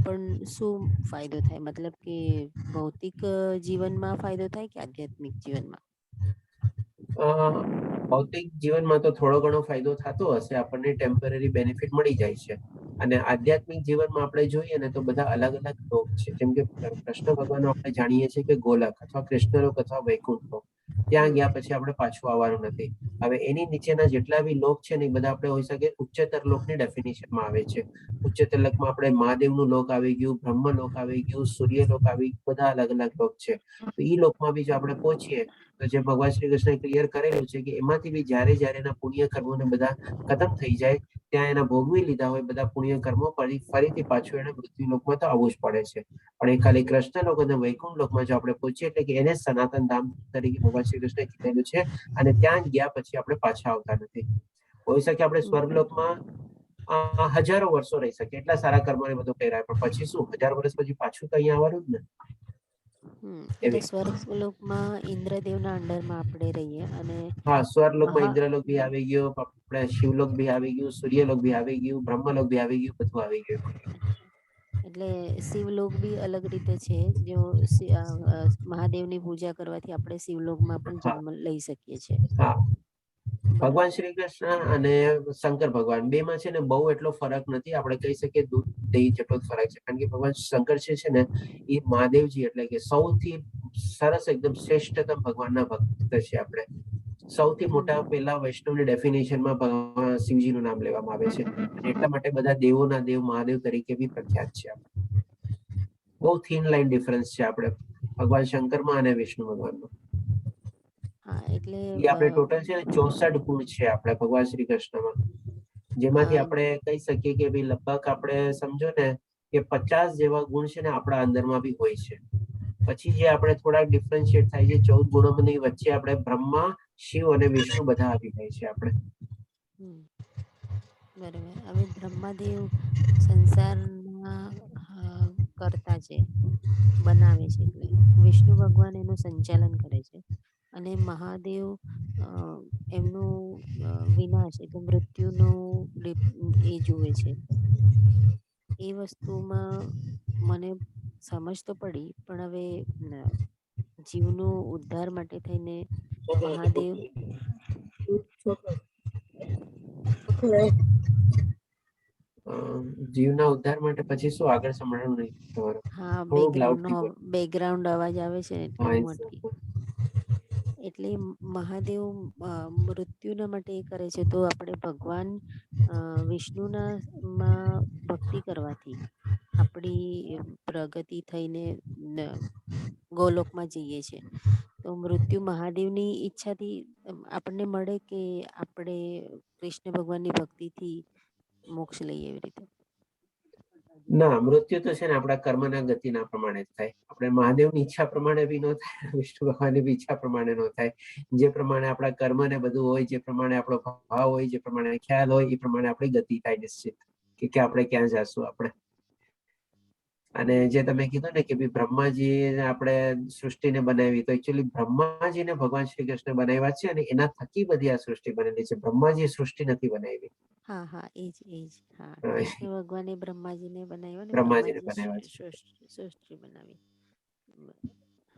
પણ શું ફાયદો થાય? મતલબ કે ભૌતિક જીવનમાં ફાયદો થાય કે આધ્યાત્મિક જીવનમાં? ભૌતિક જીવનમાં તો થોડો ઘણો ફાયદો થતો હશે, આપણને ટેમ્પરરી બેનિફિટ મળી જાય છે. અને આધ્યાત્મિક જીવનમાં આપણે જોઈએ ને તો બધા અલગ અલગ લોક છે. જેમ કે કૃષ્ણ ભગવાન આપણે જાણીએ છીએ કે ગોલક અથવા કૃષ્ણલોક અથવા વૈકુંઠ લોક, ત્યાં ગયા પછી આપણે પાછું આવવાનું નથી. હવે એની નીચેના જેટલા બી લોક છે ને એ બધા આપણે હોઈ શકે ઉચ્ચતર લોકની ડેફિનેશનમાં આવે છે. ઉચ્ચતર લોકમાં આપણે મહાદેવનું લોક આવી ગયું, બ્રહ્મ લોક આવી ગયું, સૂર્ય લોક આવી ગયું, બધા અલગ અલગ લોક છે. તો એ લોકમાં બી જો આપણે પહોંચીએ તો જે ભગવાન શ્રી કૃષ્ણએ ક્લિયર કરેલું છે કે એમાંથી બી જ્યારે એના પુણ્ય કર્મોને બધા ખતમ થઈ જાય, ત્યાં એના ભોગવી લીધા હોય બધા પુણ્ય કર્મો, ફરીથી પાછું એને મૃત્યુ લોકમાં તો આવવું જ પડે છે. પણ એ ખાલી કૃષ્ણ લોક અને વૈકુંઠ લોકમાં જો આપણે પહોંચીએ એટલે કે એને સનાતન ધામ તરીકે ભગવાન શ્રી કૃષ્ણએ કીધેલું છે, અને ત્યાં ગયા પછી આપણે પાછા આવતા નથી. હોઈ શકે આપણે સ્વર્ગલોકમાં હજારો વર્ષો રહી શકે, એટલા સારા કર્મોને બધું કર્યા, પણ પછી શું 1000 વર્ષ પછી પાછું તો અહીંયા આવવાનું જ ને. એટલે સ્વર્ગલોકમાં ઇન્દ્રદેવના અંડરમાં આપણે રહીએ અને હા, સ્વર્ગલોકમાં ઇન્દ્રલોક બી આવી ગયો, આપણે શિવલોક બી આવી ગયું, સૂર્યલોક બી આવી ગયું, બ્રહ્મલોક બી આવી ગયું, બધું આવી ગયું. એટલે શિવલોક બી અલગ રીતે છે. જો મહાદેવની પૂજા કરવાથી આપણે શિવલોકમાં પણ જન્મ લઈ શકીએ છીએ. હા, ભગવાન શ્રી કૃષ્ણ અને શંકર ભગવાન બે માં છે ને બહુ એટલો ફરક નથી, આપણે કહી શકીએ દૂધ દહીં જેટલો જ ફરક છે. કારણ કે ભગવાન શંકર છે ને એ મહાદેવજી એટલે કે સૌથી સરસ એકદમ શ્રેષ્ઠતમ ભગવાનના ભક્ત છે. આપણે સૌથી મોટા પેલા વૈષ્ણવની ડેફિનેશનમાં ભગવાન શિવજીનું નામ લેવામાં આવે છે, અને એટલા માટે બધા દેવોના દેવ મહાદેવ તરીકે બી પ્રખ્યાત છે. બહુ થીન લાઈન ડિફરન્સ છે આપણે ભગવાન શંકરમાં અને વિષ્ણુ ભગવાનમાં. એટલે એ આપણે ટોટલ છે ને 64 ગુણ છે આપણે ભગવાન શ્રી કૃષ્ણમાં, જેમાંથી આપણે કહી શકીએ કે ભાઈ લગભગ આપણે સમજો ને કે 50 જેવા ગુણ છે ને આપણા અંદરમાં બી હોય છે. પછી જે આપણે થોડાક ડિફરન્શિએટ થાય છે 14 ગુણોની વચ્ચે આપણે બ્રહ્મા, શિવ અને વિષ્ણુ બધા આવી જાય છે આપણે. બરાબર. હવે બ્રહ્માદેવ સંસારના કરતા છે, બનાવે છે, એટલે વિષ્ણુ ભગવાન એનું સંચાલન કરે છે, અને મહાદેવ એમનું વિનાશ એટલે મૃત્યુનું એ જુએ છે. એ વસ્તુમાં મને સમજ તો પડી, પણ હવે જીવનો ઉદ્ધાર માટે થઈને મહાદેવ જીવના ઉદ્ધાર માટે પછી શું આગળ સંભળાયું નહીં તમારું? હા, થોડુંક લાઉડલી બોલો. બેકગ્રાઉન્ડ અવાજ આવે છે એટલે હા, હું અટકી. એટલે મહાદેવ મૃત્યુના માટે એ કરે છે, તો આપણે ભગવાન વિષ્ણુના માં ભક્તિ કરવાથી આપણી પ્રગતિ થઈને ગોલોકમાં જઈએ છીએ. તો મૃત્યુ મહાદેવની ઈચ્છાથી આપણને મળે કે આપણે કૃષ્ણ ભગવાનની ભક્તિથી મોક્ષ લઈએ એવી રીતે? ના, મૃત્યુ તો છે ને આપણા કર્મના ગતિના પ્રમાણે જ થાય. આપણે મહાદેવની ઈચ્છા પ્રમાણે બી ન થાય, વિષ્ણુ ભગવાનની બી ઈચ્છા પ્રમાણે ન થાય. જે પ્રમાણે આપણા કર્મ ને બધું હોય, જે પ્રમાણે આપણો ભાવ હોય, જે પ્રમાણે ખ્યાલ હોય, એ પ્રમાણે આપણી ગતિ થાય નિશ્ચિત કે આપણે ક્યાં જશું આપણે. અને જે તમે કીધું ને કે બ્રહ્માજી આપણે સૃષ્ટિને બનાવી, તો એકચ્યુઅલી બ્રહ્માજીને ભગવાન શ્રી કૃષ્ણ બનાવ્યા છે, અને એના થકી બધી આ સૃષ્ટિ બનેલી છે. બ્રહ્માજી સૃષ્ટિ નથી બનાવી. હા, એ જ. હા, કૃષ્ણ ભગવાને બ્રહ્માજીને બનાવ્યો ને બ્રહ્માજીને બ્રહ્માજી બનાવ્યા છે. સૃષ્ટિ બનાવી.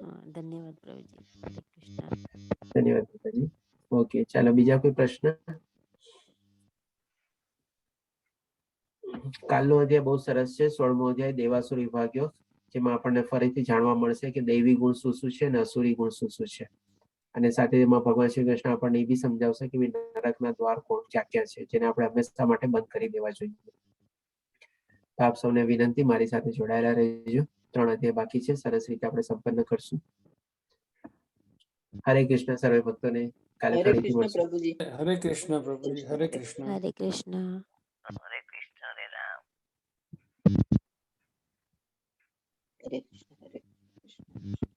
હા, ધન્યવાદ પ્રભુજી. હરે કૃષ્ણ. ધન્યવાદ માતાજી. ઓકે, ચાલો બીજા કોઈ પ્રશ્ન? કાલનો અધ્યાય બહુ સરસ છે, 16મો અધ્યાય દેવાસુર વિભાગ્યો, જેમાં આપણને ફરીથી જાણવા મળશે કે દૈવી ગુણ શું શું છે અને અસુરી ગુણ શું શું છે. અને સાથે એમાં ભગવાન શ્રી કૃષ્ણ આપણને એ બી સમજાવશે કે નરકના દ્વાર કોણ ક્યાં ક્યાં છે, જેને આપણે હંમેશા માટે બંધ કરી દેવા જોઈએ. આપ સૌને વિનંતી, મારી સાથે જોડાયેલા રહેજો. 3 અધ્યાય બાકી છે, સરસ રીતે આપણે સંપન્ન કરશું. હરે કૃષ્ણ સર્વે ભક્તોને. કાલે હરે ફરીથી કૃષ્ણ મળશું. પ્રભુજી. હરે કૃષ્ણ પ્રભુજી, હરે કૃષ્ણ. હરે કૃષ્ણ. હરે કૃષ્ણ હરે રામ. હરે કૃષ્ણ હરે કૃષ્ણ.